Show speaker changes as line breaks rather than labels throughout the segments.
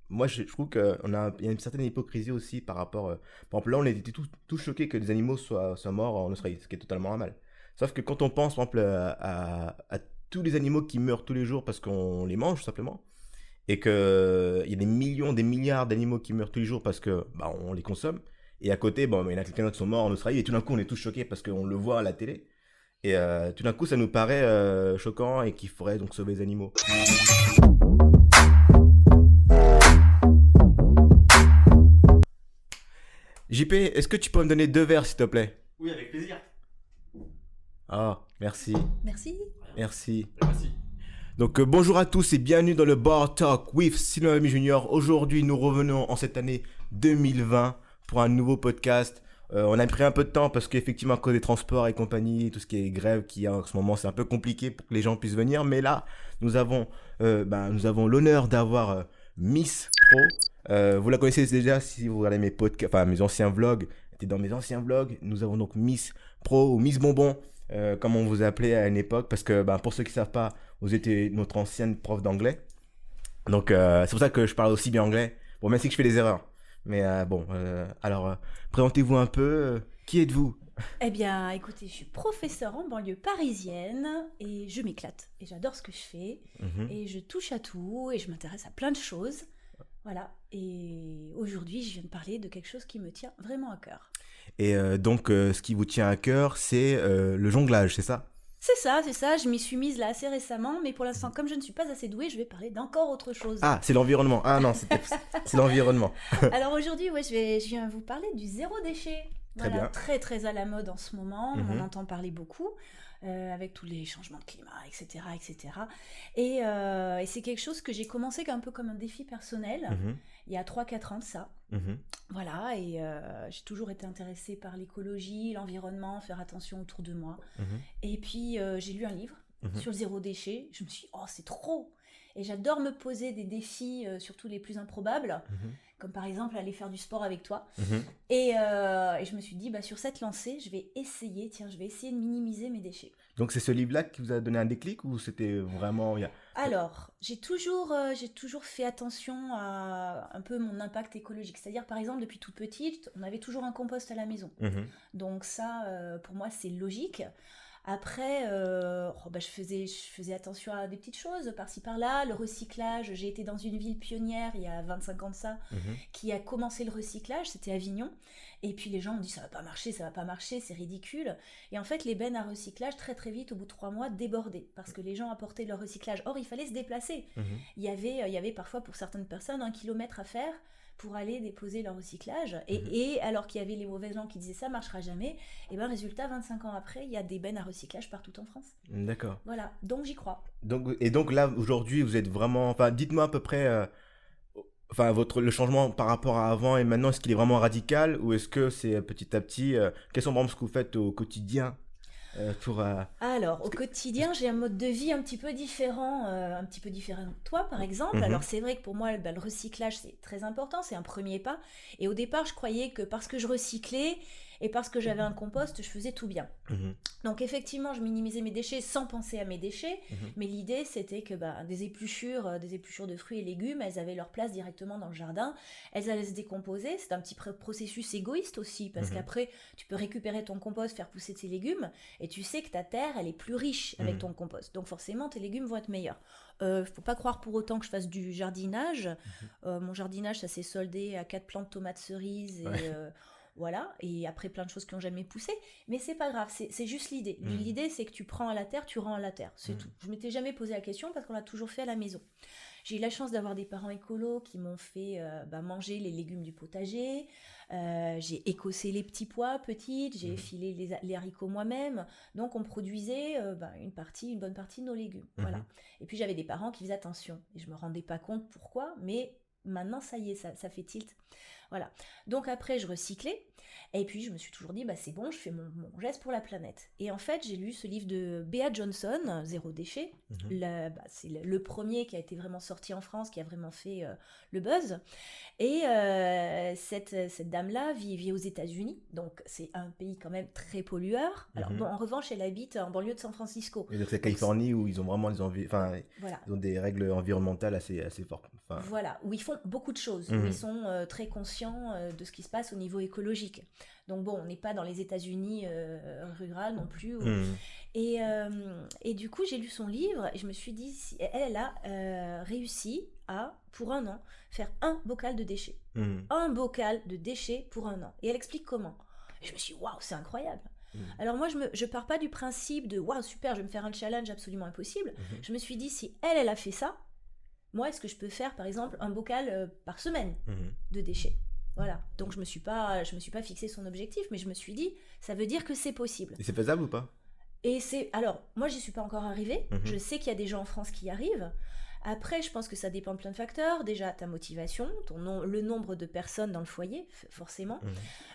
moi, je trouve il y a une certaine hypocrisie aussi par rapport. Par exemple, là, on était tous choqués que des animaux soient morts en Australie, ce qui est totalement normal. Sauf que quand on pense, par exemple, à tous les animaux qui meurent tous les jours parce qu'on les mange, tout simplement, et qu'il y a des millions, des milliards d'animaux qui meurent tous les jours parce que bah, on les consomme, et à côté, bon, il y en a quelqu'un qui sont morts en Australie, et tout d'un coup, on est tous choqués parce qu'on le voit à la télé. Et tout d'un coup, ça nous paraît choquant et qu'il faudrait donc sauver les animaux. JP, est-ce que tu peux me donner 2 verres, s'il te plaît?
Oui, avec plaisir.
Ah, merci,
Merci.
merci.
Merci.
Donc bonjour à tous et bienvenue dans le Bar Talk with Sinolami Junior. Aujourd'hui, nous revenons en cette année 2020 pour un nouveau podcast. On a pris un peu de temps parce qu'effectivement, à cause des transports et compagnie, tout ce qui est grève qu'il y a en ce moment, c'est un peu compliqué pour que les gens puissent venir. Mais là, nous avons l'honneur d'avoir Miss Pro. Vous la connaissez déjà si vous regardez mes podcasts, enfin mes anciens vlogs. C'était dans mes anciens vlogs. Nous avons donc Miss Pro ou Miss Bonbon, comme on vous appelait à une époque. Parce que pour ceux qui ne savent pas, vous étiez notre ancienne prof d'anglais. Donc c'est pour ça que je parle aussi bien anglais. Bon, même si je fais des erreurs. Mais alors, présentez-vous un peu. Qui êtes-vous?
Eh bien, écoutez, je suis professeure en banlieue parisienne et je m'éclate. Et j'adore ce que je fais. Et je touche à tout et je m'intéresse à plein de choses. Voilà. Et aujourd'hui, je viens de parler de quelque chose qui me tient vraiment à cœur.
Et donc, ce qui vous tient à cœur, c'est le jonglage, c'est ça?
C'est ça. Je m'y suis mise là assez récemment. Mais pour l'instant, comme je ne suis pas assez douée, je vais parler d'encore autre chose.
Ah, c'est l'environnement. Ah non, c'est l'environnement.
Alors aujourd'hui, ouais, je viens vous parler du zéro déchet.
Très bien.
Très très à la mode en ce moment, on en entend parler beaucoup, avec tous les changements de climat, etc. etc. Et c'est quelque chose que j'ai commencé un peu comme un défi personnel, il y a 3-4 ans de ça. Voilà, et j'ai toujours été intéressée par l'écologie, l'environnement, faire attention autour de moi. Et puis j'ai lu un livre sur le zéro déchet, je me suis dit, oh c'est trop. Et j'adore me poser des défis, surtout les plus improbables, comme par exemple aller faire du sport avec toi. Et je me suis dit, sur cette lancée, je vais essayer de minimiser mes déchets.
Donc c'est ce livre-là qui vous a donné un déclic ou c'était vraiment...
Alors, j'ai toujours fait attention à un peu mon impact écologique. C'est-à-dire, par exemple, depuis toute petite, on avait toujours un compost à la maison. Donc ça, pour moi, c'est logique. Après, je faisais attention à des petites choses par-ci par-là. Le recyclage, j'ai été dans une ville pionnière il y a 25 ans de ça, qui a commencé le recyclage, c'était Avignon. Et puis les gens ont dit ça va pas marcher, c'est ridicule. Et en fait, les bennes à recyclage, très très vite, au bout de 3 mois, débordaient. Parce que les gens apportaient leur recyclage. Or, il fallait se déplacer. Il y avait parfois pour certaines personnes 1 kilomètre à faire pour aller déposer leur recyclage. Et alors qu'il y avait les mauvaises langues qui disaient ça marchera jamais, et résultat, 25 ans après, il y a des bennes à recyclage partout en France.
D'accord.
Voilà, donc j'y crois.
Donc là, aujourd'hui, vous êtes vraiment... Enfin, dites-moi à peu près... le changement par rapport à avant et maintenant, est-ce qu'il est vraiment radical ou est-ce que c'est petit à petit... quels sont vraiment ce que vous faites au quotidien pour...
Alors, au quotidien, j'ai un mode de vie un petit peu différent de toi, par exemple. Alors, c'est vrai que pour moi, le recyclage, c'est très important, c'est un premier pas. Et au départ, je croyais que parce que je recyclais et parce que j'avais un compost, je faisais tout bien. Donc, effectivement, je minimisais mes déchets sans penser à mes déchets. Mais l'idée, c'était que des épluchures de fruits et légumes, elles avaient leur place directement dans le jardin. Elles allaient se décomposer. C'est un petit processus égoïste aussi, parce qu'après, tu peux récupérer ton compost, faire pousser tes légumes, et tu sais que ta terre, elle est plus riche avec ton compost. Donc forcément, tes légumes vont être meilleurs. Faut pas croire pour autant que je fasse du jardinage. Mon jardinage, ça s'est soldé à 4 plants de tomates cerises et... Voilà, et après plein de choses qui n'ont jamais poussé, mais c'est pas grave, c'est juste l'idée. L'idée, c'est que tu prends à la terre, tu rends à la terre, c'est tout. Je m'étais jamais posé la question parce qu'on l'a toujours fait à la maison. J'ai eu la chance d'avoir des parents écolos qui m'ont fait manger les légumes du potager, j'ai écossé les petits pois petites, j'ai filé les haricots moi-même, donc on produisait une bonne partie de nos légumes. Voilà. Et puis j'avais des parents qui faisaient attention, et je me rendais pas compte pourquoi, mais maintenant ça y est, ça fait tilt. Voilà. Donc après, je recyclais. Et puis, je me suis toujours dit, c'est bon, je fais mon geste pour la planète. Et en fait, j'ai lu ce livre de Bea Johnson, Zéro déchet. C'est le premier qui a été vraiment sorti en France, qui a vraiment fait le buzz. Et cette dame-là vit aux États-Unis, donc c'est un pays quand même très pollueur. Alors bon, en revanche, elle habite en banlieue de San Francisco.
Et donc c'est Californie où ils ont vraiment
voilà.
Ils ont des règles environnementales assez fortes.
Voilà, où ils font beaucoup de choses, où ils sont très conscients de ce qui se passe au niveau écologique. Donc bon, on n'est pas dans les États-Unis rurales non plus. Et du coup, j'ai lu son livre et je me suis dit, si elle a réussi à, pour un an, faire un bocal de déchets. Un bocal de déchets pour un an. Et elle explique comment. Et je me suis dit, waouh, c'est incroyable. Alors moi, je pars pas du principe de, waouh, super, je vais me faire un challenge absolument impossible. Je me suis dit, si elle a fait ça, moi, est-ce que je peux faire, par exemple, un bocal par semaine de déchets? Voilà. Donc, je me suis pas fixé son objectif, mais je me suis dit, ça veut dire que c'est possible.
Et c'est faisable ou pas?
Alors, moi, j'y suis pas encore arrivée. Je sais qu'il y a des gens en France qui y arrivent. Après, je pense que ça dépend de plein de facteurs. Déjà, ta motivation, le nombre de personnes dans le foyer, forcément.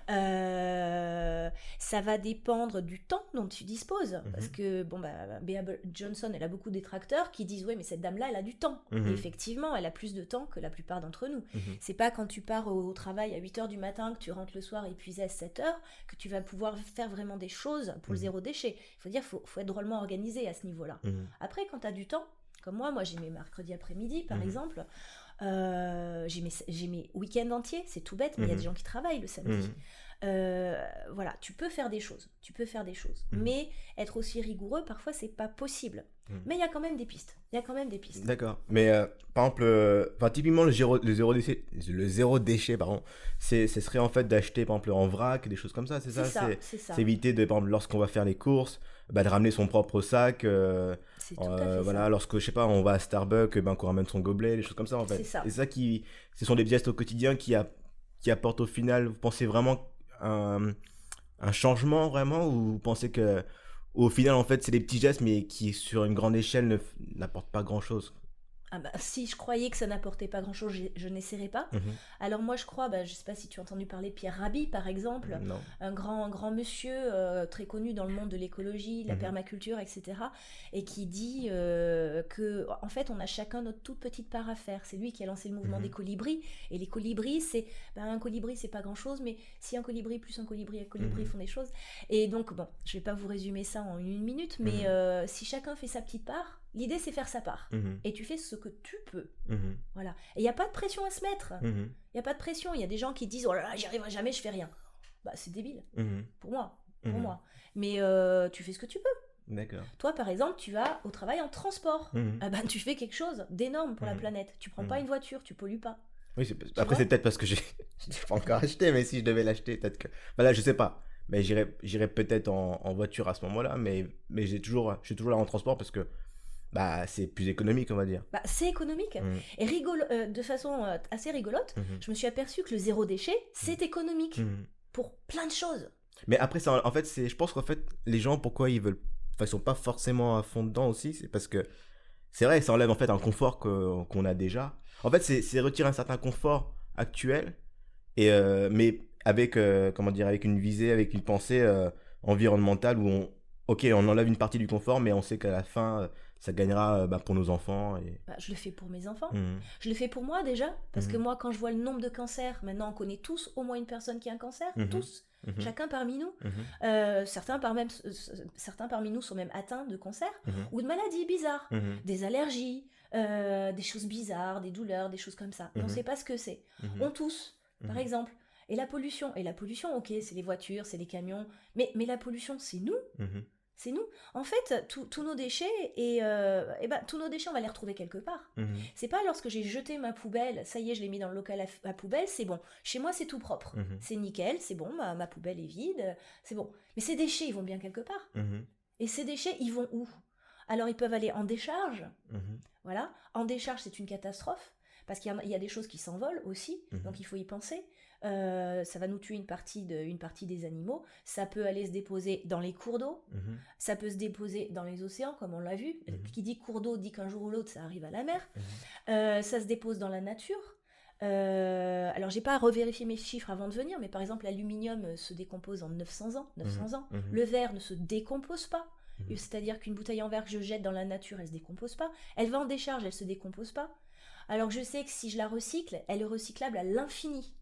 Ça va dépendre du temps dont tu disposes. Parce que, Bea Johnson, elle a beaucoup de détracteurs qui disent, ouais, mais cette dame-là, elle a du temps. Et effectivement, elle a plus de temps que la plupart d'entre nous. C'est pas quand tu pars au travail à 8h du matin, que tu rentres le soir épuisé à 7h, que tu vas pouvoir faire vraiment des choses pour le zéro déchet. Il faut dire, faut être drôlement organisé à ce niveau-là. Après, quand tu as du temps, comme moi j'ai mes mercredis après-midi par exemple, j'ai mes week-ends entiers, c'est tout bête, mais il y a des gens qui travaillent le samedi. Voilà, tu peux faire des choses, mais être aussi rigoureux, parfois c'est pas possible. Mais il y a quand même des pistes,
D'accord, mais par exemple, typiquement le zéro déchet, pardon, ce serait en fait d'acheter par exemple en vrac, des choses comme ça, c'est ça. C'est éviter de, par exemple, lorsqu'on va faire les courses, de ramener son propre sac.
C'est tout à fait
voilà,
ça.
lorsque je sais pas, on va à Starbucks, qu'on ramène son gobelet, des choses comme ça en fait.
C'est ça.
Et ça ce sont des gestes au quotidien qui apportent au final. Vous pensez vraiment un changement vraiment, ou vous pensez que au final en fait c'est des petits gestes mais qui sur une grande échelle n'apportent pas grand chose?
Si je croyais que ça n'apportait pas grand-chose, je n'essaierais pas. Alors moi, je crois, je sais pas si tu as entendu parler de Pierre Rabhi, par exemple,
Non.
un grand monsieur très connu dans le monde de l'écologie, de la permaculture, etc., et qui dit que, en fait, on a chacun notre toute petite part à faire. C'est lui qui a lancé le mouvement des colibris, et les colibris, un colibri, c'est pas grand-chose, mais si un colibri plus un colibri font des choses. Et donc, bon, je vais pas vous résumer ça en une minute, mais si chacun fait sa petite part, l'idée, c'est faire sa part. Et tu fais ce que tu peux. Voilà. Et il n'y a pas de pression à se mettre. Il n'y a pas de pression. Il y a des gens qui disent, oh là là, j'y arriverai jamais, je fais rien. C'est débile. Pour moi. Mais tu fais ce que tu peux.
D'accord.
Toi, par exemple, tu vas au travail en transport. Tu fais quelque chose d'énorme pour la planète. Tu prends pas une voiture, tu pollues pas.
Oui, après, c'est peut-être parce que je n'ai pas encore acheté, mais si je devais l'acheter, peut-être que... Là, je sais pas. Mais j'irai peut-être en voiture à ce moment-là, mais je suis toujours là en transport parce que c'est plus économique, on va dire.
C'est économique. Et de façon assez rigolote, je me suis aperçu que le zéro déchet, c'est économique. Pour plein de choses.
Mais après, ça, en fait, je pense qu'en fait, les gens, pourquoi ils sont pas forcément à fond dedans aussi, c'est parce que c'est vrai, ça enlève en fait un confort qu'on a déjà. En fait, c'est retirer un certain confort actuel, mais avec, avec une visée, avec une pensée environnementale où on enlève une partie du confort, mais on sait qu'à la fin, ça gagnera pour nos enfants.
Je le fais pour mes enfants. Je le fais pour moi déjà, parce que moi, quand je vois le nombre de cancers, maintenant on connaît tous au moins une personne qui a un cancer, tous. Chacun parmi nous. Certains parmi nous sont même atteints de cancer ou de maladies bizarres, des allergies, des choses bizarres, des douleurs, des choses comme ça. Et on ne sait pas ce que c'est. On tousse, par exemple. Et la pollution, ok, c'est les voitures, c'est les camions, mais la pollution, c'est nous. C'est nous. En fait, tous nos déchets, tous nos déchets, on va les retrouver quelque part. C'est pas lorsque j'ai jeté ma poubelle, ça y est, je l'ai mis dans le local à poubelle, c'est bon. Chez moi, c'est tout propre. C'est nickel, c'est bon, ma poubelle est vide, c'est bon. Mais ces déchets, ils vont bien quelque part. Et ces déchets, ils vont où? Alors, ils peuvent aller en décharge. Voilà. En décharge, c'est une catastrophe. Parce qu'il y a des choses qui s'envolent aussi, donc il faut y penser. Ça va nous tuer une partie des animaux. Ça peut aller se déposer dans les cours d'eau. Ça peut se déposer dans les océans, comme on l'a vu. Qui dit cours d'eau dit qu'un jour ou l'autre, ça arrive à la mer. Ça se dépose dans la nature. Alors, j'ai pas revérifié mes chiffres avant de venir, mais par exemple, l'aluminium se décompose en 900 ans. 900 ans. Le verre ne se décompose pas. C'est-à-dire qu'une bouteille en verre que je jette dans la nature, elle se décompose pas. Elle va en décharge, elle se décompose pas. Alors que je sais que si je la recycle, elle est recyclable à l'infini.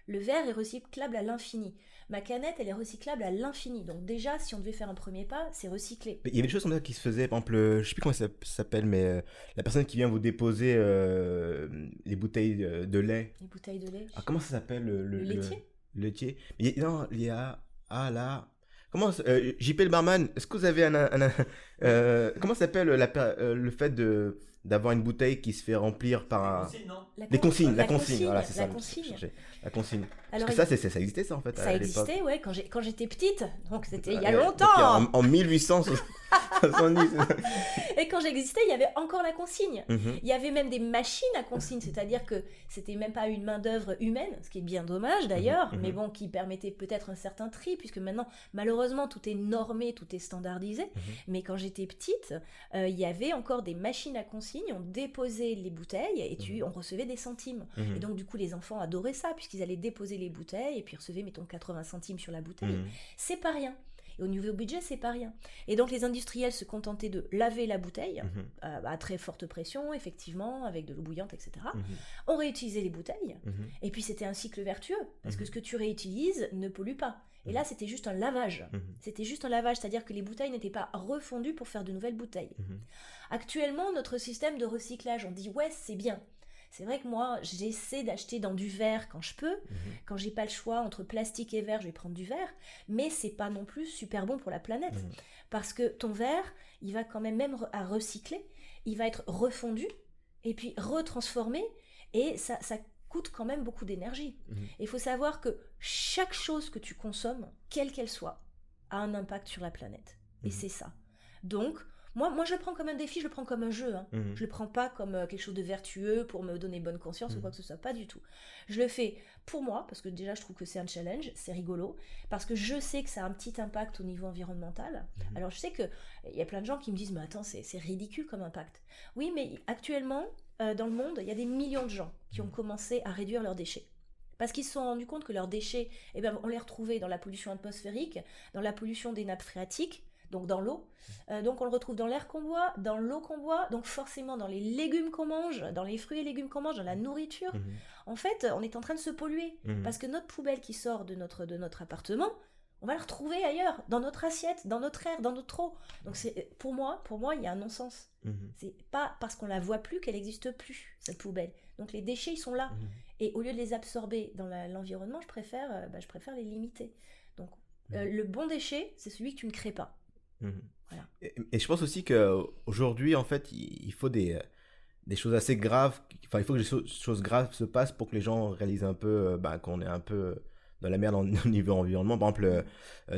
Le verre est recyclable à l'infini. Ma canette, elle est recyclable à l'infini. Donc déjà, si on devait faire un premier pas, c'est recycler.
Il y avait des choses comme ça qui se faisaient. Par exemple, je sais plus comment ça s'appelle, mais la personne qui vient vous déposer les bouteilles de lait.
Les bouteilles de lait.
Ah, comment ça s'appelle
le laitier.
Le laitier. Mais non, il y a... Ah là... Comment JP le barman, est-ce que vous avez comment ça s'appelle le fait d'avoir une bouteille qui se fait remplir par un...
Les consignes, non
la consigne. Voilà, c'est
la
ça.
consigne.
La consigne.
Alors,
parce que ça existait ça en fait.
Ça existait, ouais, quand j'étais petite. Donc c'était il y a
Donc,
longtemps.
en 1870.
Et quand j'existais, il y avait encore la consigne. Il y avait même des machines à consigne, c'est-à-dire que c'était même pas une main-d'œuvre humaine, ce qui est bien dommage d'ailleurs, mais bon, qui permettait peut-être un certain tri, puisque maintenant, malheureusement, tout est normé, tout est standardisé. Mais quand j'étais petite, il y avait encore des machines à consigne, on déposait les bouteilles et on recevait des centimes. Et donc, du coup, les enfants adoraient ça, puisqu'ils allaient déposer les bouteilles et puis recevaient, mettons, 80 centimes sur la bouteille. C'est pas rien. Et au niveau budget, c'est pas rien. Et donc, les industriels se contentaient de laver la bouteille à très forte pression, effectivement, avec de l'eau bouillante, etc. On réutilisait les bouteilles. Et puis, c'était un cycle vertueux, parce que ce que tu réutilises ne pollue pas. Et là, c'était juste un lavage. C'était juste un lavage, c'est-à-dire que les bouteilles n'étaient pas refondues pour faire de nouvelles bouteilles. Actuellement, notre système de recyclage, on dit « ouais, c'est bien ». C'est vrai que moi, j'essaie d'acheter dans du verre quand je peux. Quand j'ai pas le choix entre plastique et verre, je vais prendre du verre. Mais c'est pas non plus super bon pour la planète. Parce que ton verre, il va quand même à recycler. Il va être refondu et puis retransformé. Et ça coûte quand même beaucoup d'énergie. Il faut savoir que chaque chose que tu consommes, quelle qu'elle soit, a un impact sur la planète. Et c'est ça. Donc, moi, je le prends comme un défi, je le prends comme un jeu. Je le prends pas comme quelque chose de vertueux pour me donner bonne conscience ou quoi que ce soit, pas du tout. Je le fais pour moi, parce que déjà, je trouve que c'est un challenge, c'est rigolo, parce que je sais que ça a un petit impact au niveau environnemental. Alors, je sais qu'il y a plein de gens qui me disent « mais attends, c'est ridicule comme impact ». Oui, mais actuellement, dans le monde, il y a des millions de gens qui ont commencé à réduire leurs déchets. Parce qu'ils se sont rendus compte que leurs déchets, on les retrouvait dans la pollution atmosphérique, dans la pollution des nappes phréatiques, donc dans l'eau. Donc on le retrouve dans l'air qu'on boit, dans l'eau qu'on boit, donc forcément dans les légumes qu'on mange, dans les fruits et légumes qu'on mange, dans la nourriture. En fait, on est en train de se polluer. Parce que notre poubelle qui sort de notre appartement, on va la retrouver ailleurs, dans notre assiette, dans notre air, dans notre eau. Donc pour moi, il y a un non-sens. C'est pas parce qu'on la voit plus qu'elle n'existe plus, cette poubelle. Donc les déchets, ils sont là. Et au lieu de les absorber dans l'environnement, je préfère les limiter. Donc le bon déchet, c'est celui que tu ne crées pas. Voilà.
Et je pense aussi qu'aujourd'hui, en fait, il faut des choses assez graves. Enfin, il faut que des choses graves se passent pour que les gens réalisent un peu qu'on est un peu dans la merde au niveau environnement. Par exemple,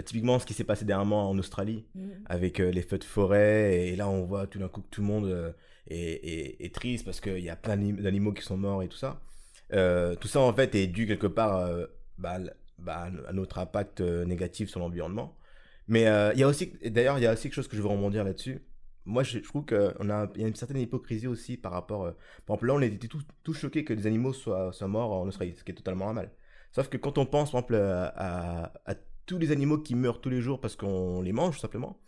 typiquement, ce qui s'est passé dernièrement en Australie avec les feux de forêt. Et là, on voit tout d'un coup que tout le monde est triste parce qu'il y a plein d'animaux qui sont morts et tout ça. Tout ça, en fait, est dû quelque part à notre impact négatif sur l'environnement. Mais il y a aussi quelque chose que je veux rebondir là-dessus. Moi, je trouve qu'il y a une certaine hypocrisie aussi par rapport... par exemple, là, on était tous choqués que des animaux soient morts en Australie, ce qui est totalement normal. Sauf que quand on pense, par exemple, à tous les animaux qui meurent tous les jours parce qu'on les mange, tout simplement,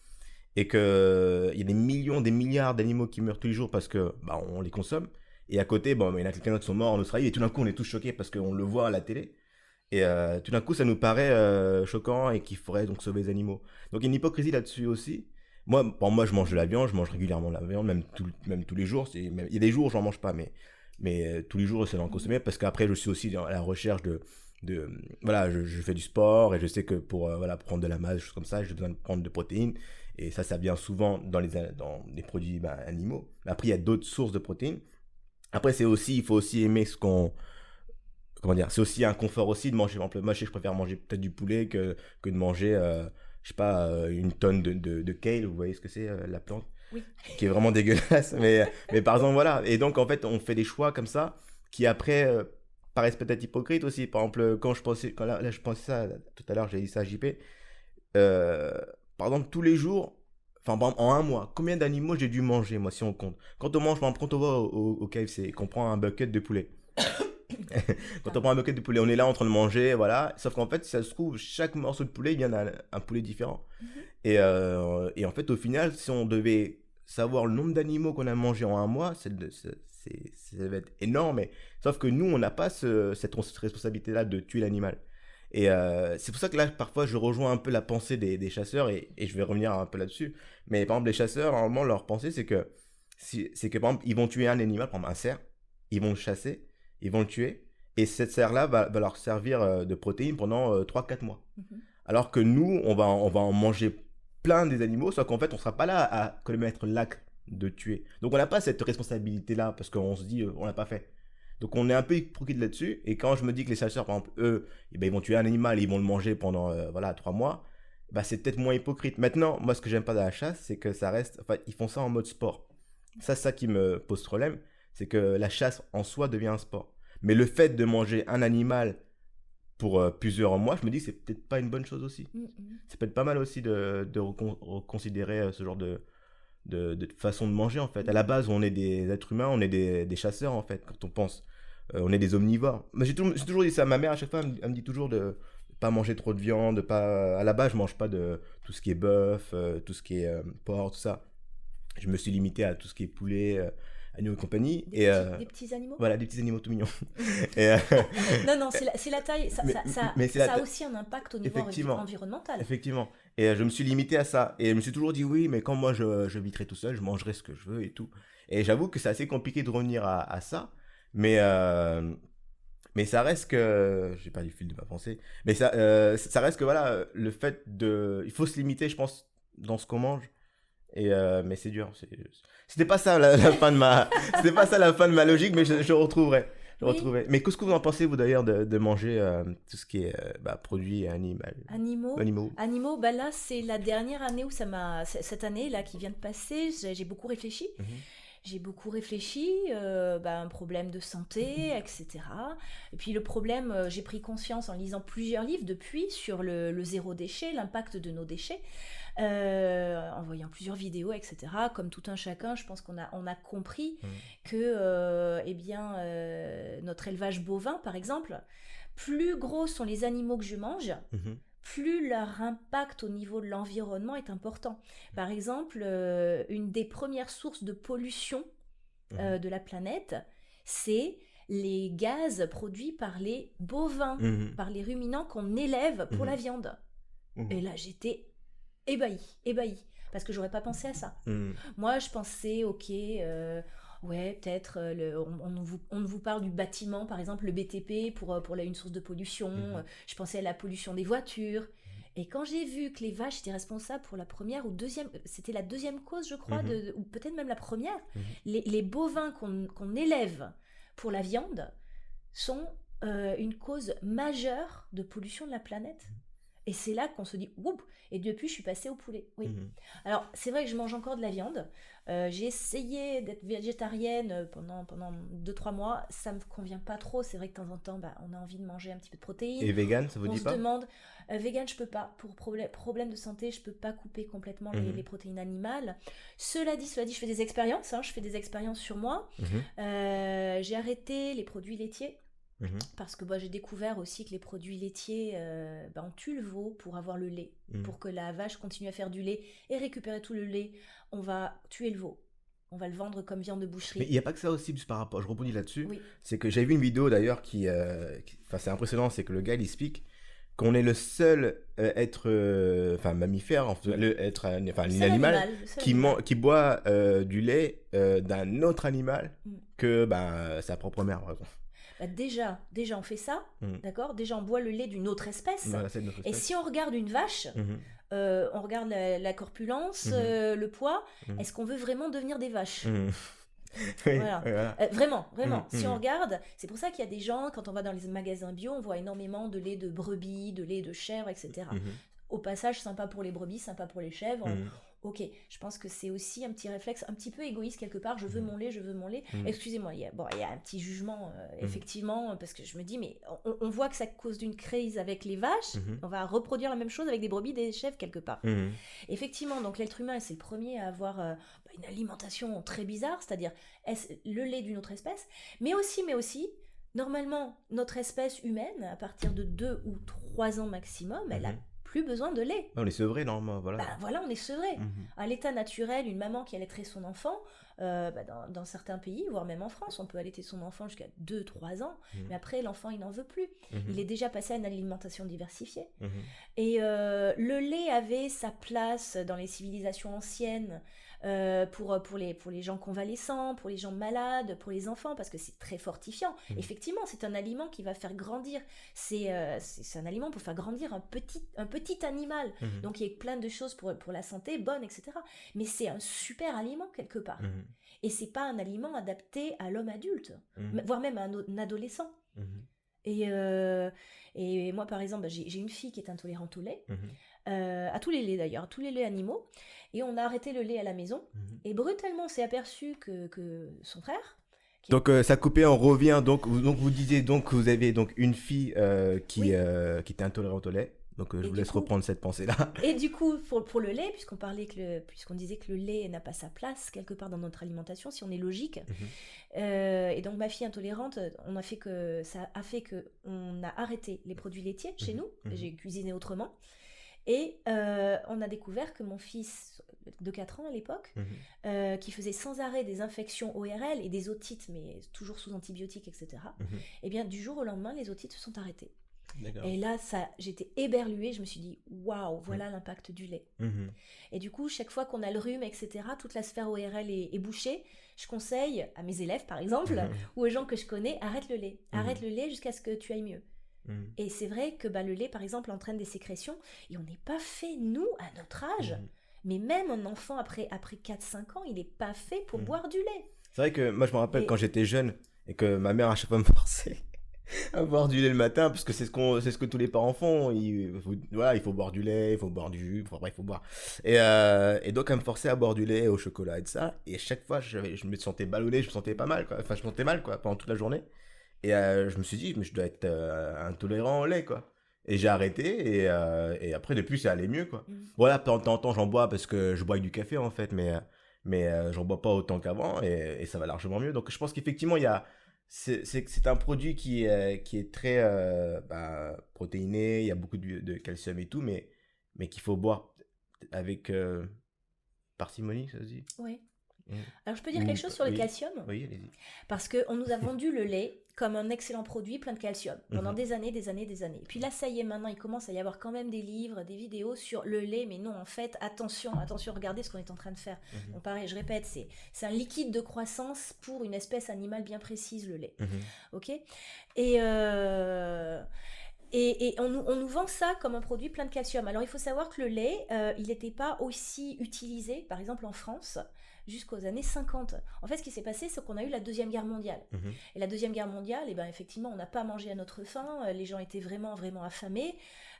et qu'il y a des millions, des milliards d'animaux qui meurent tous les jours parce qu'on les consomme, et à côté, il y en a quelqu'un qui sont morts en Australie, et tout d'un coup, on est tous choqués parce qu'on le voit à la télé. Et tout d'un coup, ça nous paraît choquant et qu'il faudrait donc sauver les animaux. Donc il y a une hypocrisie là-dessus aussi. Moi, je mange de la viande, je mange régulièrement de la viande, même tous les jours. Il y a des jours où j'en mange pas, mais tous les jours, j'essaie d'en consommer parce qu'après, je suis aussi à la recherche voilà, je fais du sport et je sais que pour prendre de la masse, des choses comme ça, j'ai besoin de prendre de protéines. Et ça vient souvent dans les produits animaux. Après, il y a d'autres sources de protéines. Après, il faut aussi aimer ce qu'on... Comment dire, c'est aussi un confort aussi de manger. Moi, je sais que je préfère manger peut-être du poulet que de manger, je sais pas, une tonne de kale. Vous voyez ce que c'est, la plante?
Oui.
Qui est vraiment dégueulasse. Mais par exemple, voilà. Et donc, en fait, on fait des choix comme ça qui, après, paraissent peut-être hypocrites aussi. Par exemple, quand je pensais ça, tout à l'heure, j'ai dit ça à JP. Par exemple, tous les jours, enfin, en un mois, combien d'animaux j'ai dû manger, moi, si on compte? Quand on mange, par exemple, quand on va au KFC, qu'on prend un bucket de poulet. Quand on prend un bucket de poulet, on est là en train de manger, voilà. Sauf qu'en fait, si ça se trouve, chaque morceau de poulet, il vient d'un poulet différent. Et en fait, au final, si on devait savoir le nombre d'animaux qu'on a mangé en un mois, ça va être énorme. Sauf que nous, on n'a pas cette responsabilité-là de tuer l'animal. Et c'est pour ça que là, parfois, je rejoins un peu la pensée des chasseurs, et je vais revenir un peu là-dessus. Mais par exemple, les chasseurs, normalement, leur pensée, c'est que, par exemple, ils vont tuer un animal, par exemple un cerf, ils vont le chasser, ils vont le tuer, et cette cerf-là va leur servir de protéines pendant 3-4 mois. Alors que nous, on va en manger plein des animaux, sauf qu'en fait, on ne sera pas là à commettre l'acte de tuer. Donc, on n'a pas cette responsabilité-là, parce qu'on se dit, on l'a pas fait. Donc, on est un peu hypocrite là-dessus. Et quand je me dis que les chasseurs, par exemple, eux, eh ben, ils vont tuer un animal et ils vont le manger pendant 3 mois, bah, c'est peut-être moins hypocrite. Maintenant, moi, ce que j'aime pas dans la chasse, c'est que ça reste. Enfin, ils font ça en mode sport. Ça, c'est ça qui me pose problème. C'est que la chasse en soi devient un sport. Mais le fait de manger un animal pour plusieurs mois, je me dis que c'est peut-être pas une bonne chose aussi. C'est peut-être pas mal aussi de reconsidérer ce genre de façon de manger, en fait. À la base, on est des êtres humains, on est des chasseurs, en fait, quand on pense. On est des omnivores. Mais j'ai toujours dit ça à ma mère, à chaque fois, elle me dit toujours de pas manger trop de viande, à la base, je mange pas de tout ce qui est bœuf, tout ce qui est porc, tout ça. Je me suis limité à tout ce qui est poulet, agneau et compagnie.
Des petits animaux.
Voilà, des petits animaux tout mignons.
Non, c'est la taille. Ça a aussi un impact au niveau environnemental.
Effectivement. Et je me suis limité à ça. Et je me suis toujours dit, oui, mais quand moi je vivrai tout seul, je mangerai ce que je veux et tout. Et j'avoue que c'est assez compliqué de revenir à ça. Mais ça reste que... J'ai perdu le fil de ma pensée. Mais ça reste que, voilà, le fait de... Il faut se limiter, je pense, dans ce qu'on mange. Mais c'est dur. C'était pas ça la fin de ma... C'était pas ça la fin de ma logique, mais je retrouverai. Oui. Mais qu'est-ce que vous en pensez, vous, d'ailleurs, de manger tout ce qui est produits
animaux, bah là, c'est la dernière année où ça m'a... Cette année, là, qui vient de passer, j'ai beaucoup réfléchi. J'ai beaucoup réfléchi, un problème de santé, etc. Et puis le problème, j'ai pris conscience en lisant plusieurs livres depuis sur le zéro déchet, l'impact de nos déchets, en voyant plusieurs vidéos, etc. Comme tout un chacun, je pense qu'on a compris que notre élevage bovin, par exemple, plus gros sont les animaux que je mange, plus leur impact au niveau de l'environnement est important. Par exemple, une des premières sources de pollution de la planète, c'est les gaz produits par les bovins, par les ruminants qu'on élève pour la viande. Et là, j'étais ébahie, parce que j'aurais pas pensé à ça. Moi, je pensais, ouais, peut-être on vous parle du bâtiment, par exemple le BTP pour une source de pollution. Je pensais à la pollution des voitures. Et quand j'ai vu que les vaches étaient responsables pour la première ou deuxième, c'était la deuxième cause, je crois, ou peut-être même la première, les bovins qu'on élève pour la viande sont une cause majeure de pollution de la planète. Et c'est là qu'on se dit, oups, et depuis, je suis passée au poulet. Oui. Alors, c'est vrai que je mange encore de la viande. J'ai essayé d'être végétarienne pendant 2-3 mois. Ça ne me convient pas trop. C'est vrai que de temps en temps, on a envie de manger un petit peu de protéines.
Et vegan, ça vous dit pas ?
On se demande, vegan, je peux pas. Pour problème de santé, je peux pas couper complètement les protéines animales. Cela dit, je fais des expériences. Je fais des expériences sur moi. J'ai arrêté les produits laitiers. Parce que j'ai découvert aussi que les produits laitiers, on tue le veau pour avoir le lait. Pour que la vache continue à faire du lait et récupérer tout le lait, on va tuer le veau. On va le vendre comme viande de boucherie. Mais
il n'y a pas que ça aussi, par rapport, je rebondis là-dessus. Oui. C'est que j'ai vu une vidéo d'ailleurs qui c'est impressionnant, c'est que le gars il explique qu'on est le seul être mammifère, un animal qui boit du lait d'un autre animal que sa propre mère, par exemple.
Déjà, on fait ça, d'accord ? Déjà, on boit le lait d'une autre espèce. Voilà, c'est une autre espèce. Et si on regarde une vache, on regarde la corpulence, le poids, est-ce qu'on veut vraiment devenir des vaches ? Voilà. Vraiment. Si on regarde, c'est pour ça qu'il y a des gens, quand on va dans les magasins bio, on voit énormément de lait de brebis, de lait de chèvre, etc. Au passage, sympa pour les brebis, sympa pour les chèvres. Ok, je pense que c'est aussi un petit réflexe un petit peu égoïste quelque part, je veux mon lait. Excusez-moi, il y a un petit jugement, effectivement, parce que je me dis, mais on voit que ça cause d'une crise avec les vaches, on va reproduire la même chose avec des brebis, des chèvres quelque part. Effectivement, donc l'être humain, c'est le premier à avoir une alimentation très bizarre, c'est-à-dire le lait d'une autre espèce, mais aussi Normalement, notre espèce humaine, à partir de 2 ou 3 ans maximum, elle a plus besoin de lait.
On est sevré normalement, voilà.
Bah voilà, on est sevré. À l'état naturel, une maman qui allaiterait son enfant, dans certains pays, voire même en France, on peut allaiter son enfant jusqu'à 2-3 ans, mais après l'enfant il n'en veut plus. Il est déjà passé à une alimentation diversifiée. Et le lait avait sa place dans les civilisations anciennes, pour les gens convalescents, pour les gens malades, pour les enfants, parce que c'est très fortifiant. Effectivement, c'est un aliment qui va faire grandir. C'est un aliment pour faire grandir un petit animal. Donc il y a plein de choses pour la santé, bonnes, etc. Mais c'est un super aliment quelque part. Et c'est pas un aliment adapté à l'homme adulte, voire même à un adolescent. Et moi, par exemple, j'ai une fille qui est intolérante au lait, à tous les laits d'ailleurs, tous les laits animaux, et on a arrêté le lait à la maison, et brutalement on s'est aperçu que son frère...
Donc ça a coupé, on revient, donc vous disiez donc que vous avez donc une fille qui était intolérante au lait. Donc je vous laisse reprendre cette pensée-là.
Et du coup, pour le lait, puisqu'on disait que le lait n'a pas sa place quelque part dans notre alimentation, si on est logique, et donc ma fille intolérante, ça a fait qu'on a arrêté les produits laitiers chez nous, j'ai cuisiné autrement, et on a découvert que mon fils de 4 ans à l'époque, qui faisait sans arrêt des infections ORL et des otites, mais toujours sous antibiotiques, etc., et bien du jour au lendemain, les otites se sont arrêtées. D'accord. Et là, j'étais éberluée, je me suis dit, waouh, voilà l'impact du lait. Et du coup, chaque fois qu'on a le rhume, etc., toute la sphère ORL est bouchée. Je conseille à mes élèves, par exemple, ou aux gens que je connais, arrête le lait. Arrête le lait jusqu'à ce que tu ailles mieux. Et c'est vrai que le lait, par exemple, entraîne des sécrétions, et on n'est pas fait, nous, à notre âge. Mais même un enfant, après 4-5 ans, il n'est pas fait pour boire du lait.
C'est vrai que moi, je me rappelle quand j'étais jeune, et que ma mère, à chaque fois, me forçait à boire du lait le matin, parce que c'est ce que tous les parents font. Il faut boire du lait, il faut boire du jus, il faut boire. Et donc elle me forçait à boire du lait au chocolat et de ça. Et chaque fois je me sentais ballonné, je me sentais pas mal, quoi. Enfin, je me sentais mal, quoi, pendant toute la journée. Et je me suis dit, mais je dois être intolérant au lait, quoi. Et j'ai arrêté, et après depuis ça allait mieux, quoi. Voilà, de temps en temps j'en bois parce que je bois avec du café en fait, mais j'en bois pas autant qu'avant, et ça va largement mieux. Donc je pense qu'effectivement c'est un produit qui est très protéiné, il y a beaucoup de calcium et tout, mais qu'il faut boire avec parcimonie, ça se dit.
Oui. Alors je peux dire quelque chose sur le calcium ?
Oui, allez-y.
Parce qu'on nous a vendu le lait comme un excellent produit plein de calcium pendant des années. Et puis là, ça y est, maintenant, il commence à y avoir quand même des livres, des vidéos sur le lait. Mais non, en fait, attention, regardez ce qu'on est en train de faire. Donc pareil, je répète, c'est un liquide de croissance pour une espèce animale bien précise, le lait. Ok ? Et on nous vend ça comme un produit plein de calcium. Alors il faut savoir que le lait, il n'était pas aussi utilisé, par exemple en France, jusqu'aux années 50. En fait, ce qui s'est passé, c'est qu'on a eu la Deuxième Guerre mondiale. Et la Deuxième Guerre mondiale, effectivement, on n'a pas mangé à notre faim, les gens étaient vraiment, vraiment affamés.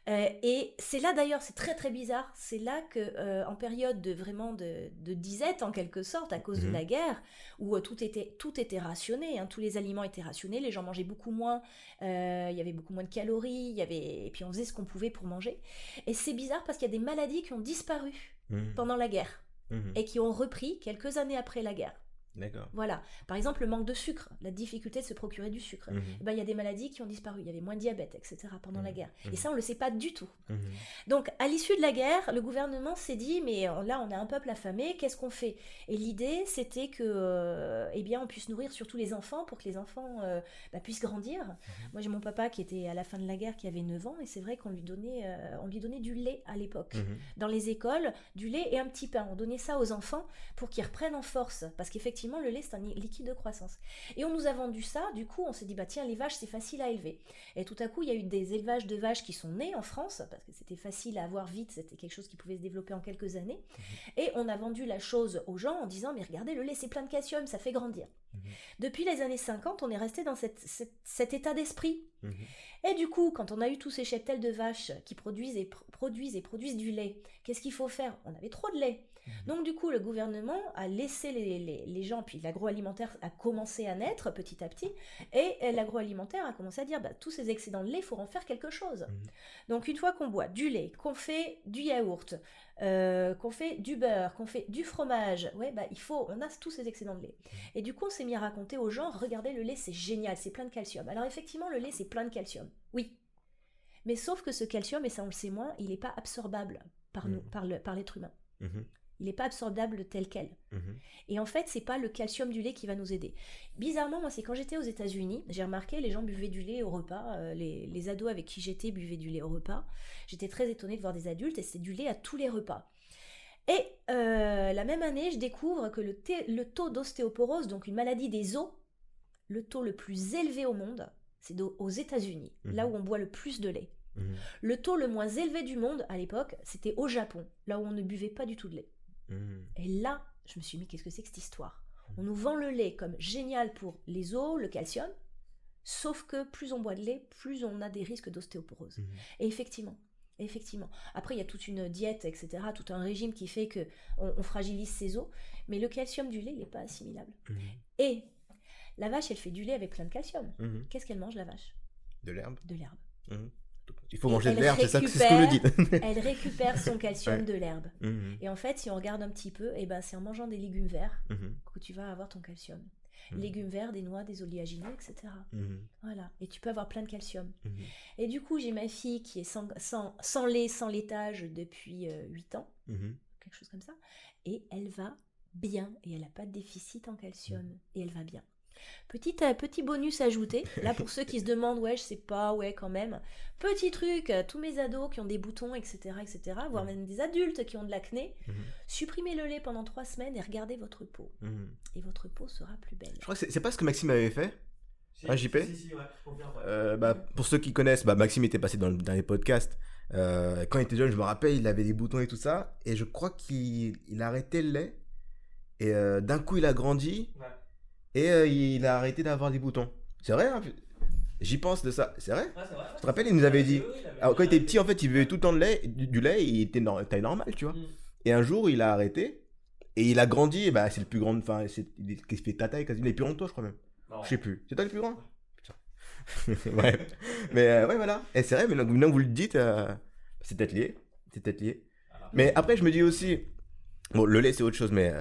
Et c'est là d'ailleurs, c'est très très bizarre, c'est là que en période de disette en quelque sorte, à cause de la guerre, où tout était rationné, tous les aliments étaient rationnés, les gens mangeaient beaucoup moins, il y avait beaucoup moins de calories, et puis on faisait ce qu'on pouvait pour manger. Et c'est bizarre parce qu'il y a des maladies qui ont disparu pendant la guerre et qui ont repris quelques années après la guerre.
D'accord.
Voilà. Par exemple, le manque de sucre, la difficulté de se procurer du sucre. Il y a des maladies qui ont disparu. Il y avait moins de diabète, etc. pendant la guerre. Et ça, on ne le sait pas du tout. Donc, à l'issue de la guerre, le gouvernement s'est dit, mais là, on a un peuple affamé, qu'est-ce qu'on fait ? Et l'idée, c'était que, on puisse nourrir surtout les enfants pour que les enfants puissent grandir. Moi, j'ai mon papa qui était à la fin de la guerre, qui avait 9 ans, et c'est vrai qu'on lui donnait du lait à l'époque. Dans les écoles, du lait et un petit pain. On donnait ça aux enfants pour qu'ils reprennent en force. Parce qu'effectivement, le lait, c'est un liquide de croissance. Et on nous a vendu ça, du coup, on s'est dit, tiens, les vaches, c'est facile à élever. Et tout à coup, il y a eu des élevages de vaches qui sont nés en France, parce que c'était facile à avoir vite, c'était quelque chose qui pouvait se développer en quelques années. Et on a vendu la chose aux gens en disant, mais regardez, le lait, c'est plein de calcium, ça fait grandir. Depuis les années 50, on est resté dans cet état d'esprit. Et du coup, quand on a eu tous ces cheptels de vaches qui produisent du lait, qu'est-ce qu'il faut faire ? On avait trop de lait. Donc du coup, le gouvernement a laissé les gens, puis l'agroalimentaire a commencé à naître petit à petit, et l'agroalimentaire a commencé à dire, tous ces excédents de lait, il faut en faire quelque chose. Donc une fois qu'on boit du lait, qu'on fait du yaourt, qu'on fait du beurre, qu'on fait du fromage, on a tous ces excédents de lait. Et du coup, on s'est mis à raconter aux gens, regardez, le lait, c'est génial, c'est plein de calcium. Alors effectivement, le lait, c'est plein de calcium, oui. Mais sauf que ce calcium, et ça on le sait moins, il n'est pas absorbable par nous, par l'être humain. Il n'est pas absorbable tel quel. Et en fait, c'est pas le calcium du lait qui va nous aider. Bizarrement, moi, c'est quand j'étais aux États-Unis, j'ai remarqué les gens buvaient du lait au repas. Les ados avec qui j'étais buvaient du lait au repas. J'étais très étonnée de voir des adultes et c'est du lait à tous les repas. Et la même année, je découvre que le taux d'ostéoporose, donc une maladie des os, le taux le plus élevé au monde, c'est aux États-Unis, là où on boit le plus de lait. Le taux le moins élevé du monde à l'époque, c'était au Japon, là où on ne buvait pas du tout de lait. Et là, je me suis dit, qu'est-ce que c'est que cette histoire ? On nous vend le lait comme génial pour les os, le calcium, sauf que plus on boit de lait, plus on a des risques d'ostéoporose. Et effectivement. Après, il y a toute une diète, etc., tout un régime qui fait qu'on fragilise ses os, mais le calcium du lait, il n'est pas assimilable. Et la vache, elle fait du lait avec plein de calcium. Qu'est-ce qu'elle mange, la vache ?
De l'herbe. Il
Et
faut manger de l'herbe, c'est ce que vous dites.
Elle récupère son calcium de l'herbe. Et en fait, si on regarde un petit peu, c'est en mangeant des légumes verts que tu vas avoir ton calcium. Légumes verts, des noix, des oléagineux, etc. Voilà. Et tu peux avoir plein de calcium. Et du coup, j'ai ma fille qui est sans lait, sans laitage depuis 8 ans, quelque chose comme ça. Et elle va bien. Et elle n'a pas de déficit en calcium. Et elle va bien. Petit bonus ajouté, là pour ceux qui se demandent, je sais pas, quand même, petit truc, tous mes ados qui ont des boutons, etc., voire même des adultes qui ont de l'acné, supprimez le lait pendant 3 semaines et regardez votre peau. Et votre peau sera plus belle.
Je crois que c'est pas ce que Maxime avait fait. JP. Pour ceux qui connaissent, Maxime était passé dans les podcasts. Quand il était jeune, je me rappelle, il avait des boutons et tout ça, et je crois qu'il a arrêté le lait, et d'un coup il a grandi. Et il a arrêté d'avoir des boutons. C'est vrai, hein. J'y pense de ça. C'est vrai.
C'est vrai.
Je te rappelle, il nous avait dit. Alors, quand il était petit, en fait, il buvait tout le temps du lait. Il était taille normale, tu vois. Et un jour, il a arrêté. Et il a grandi. Et c'est le plus grand. Enfin, il fait ta taille quasiment. Il est plus grand que toi, je crois même. Je sais plus. C'est toi le plus grand ? Putain. Ouais. Mais voilà. Et c'est vrai, mais maintenant que vous le dites, c'est peut-être lié. Mais après, je me dis aussi. Bon, le lait, c'est autre chose, mais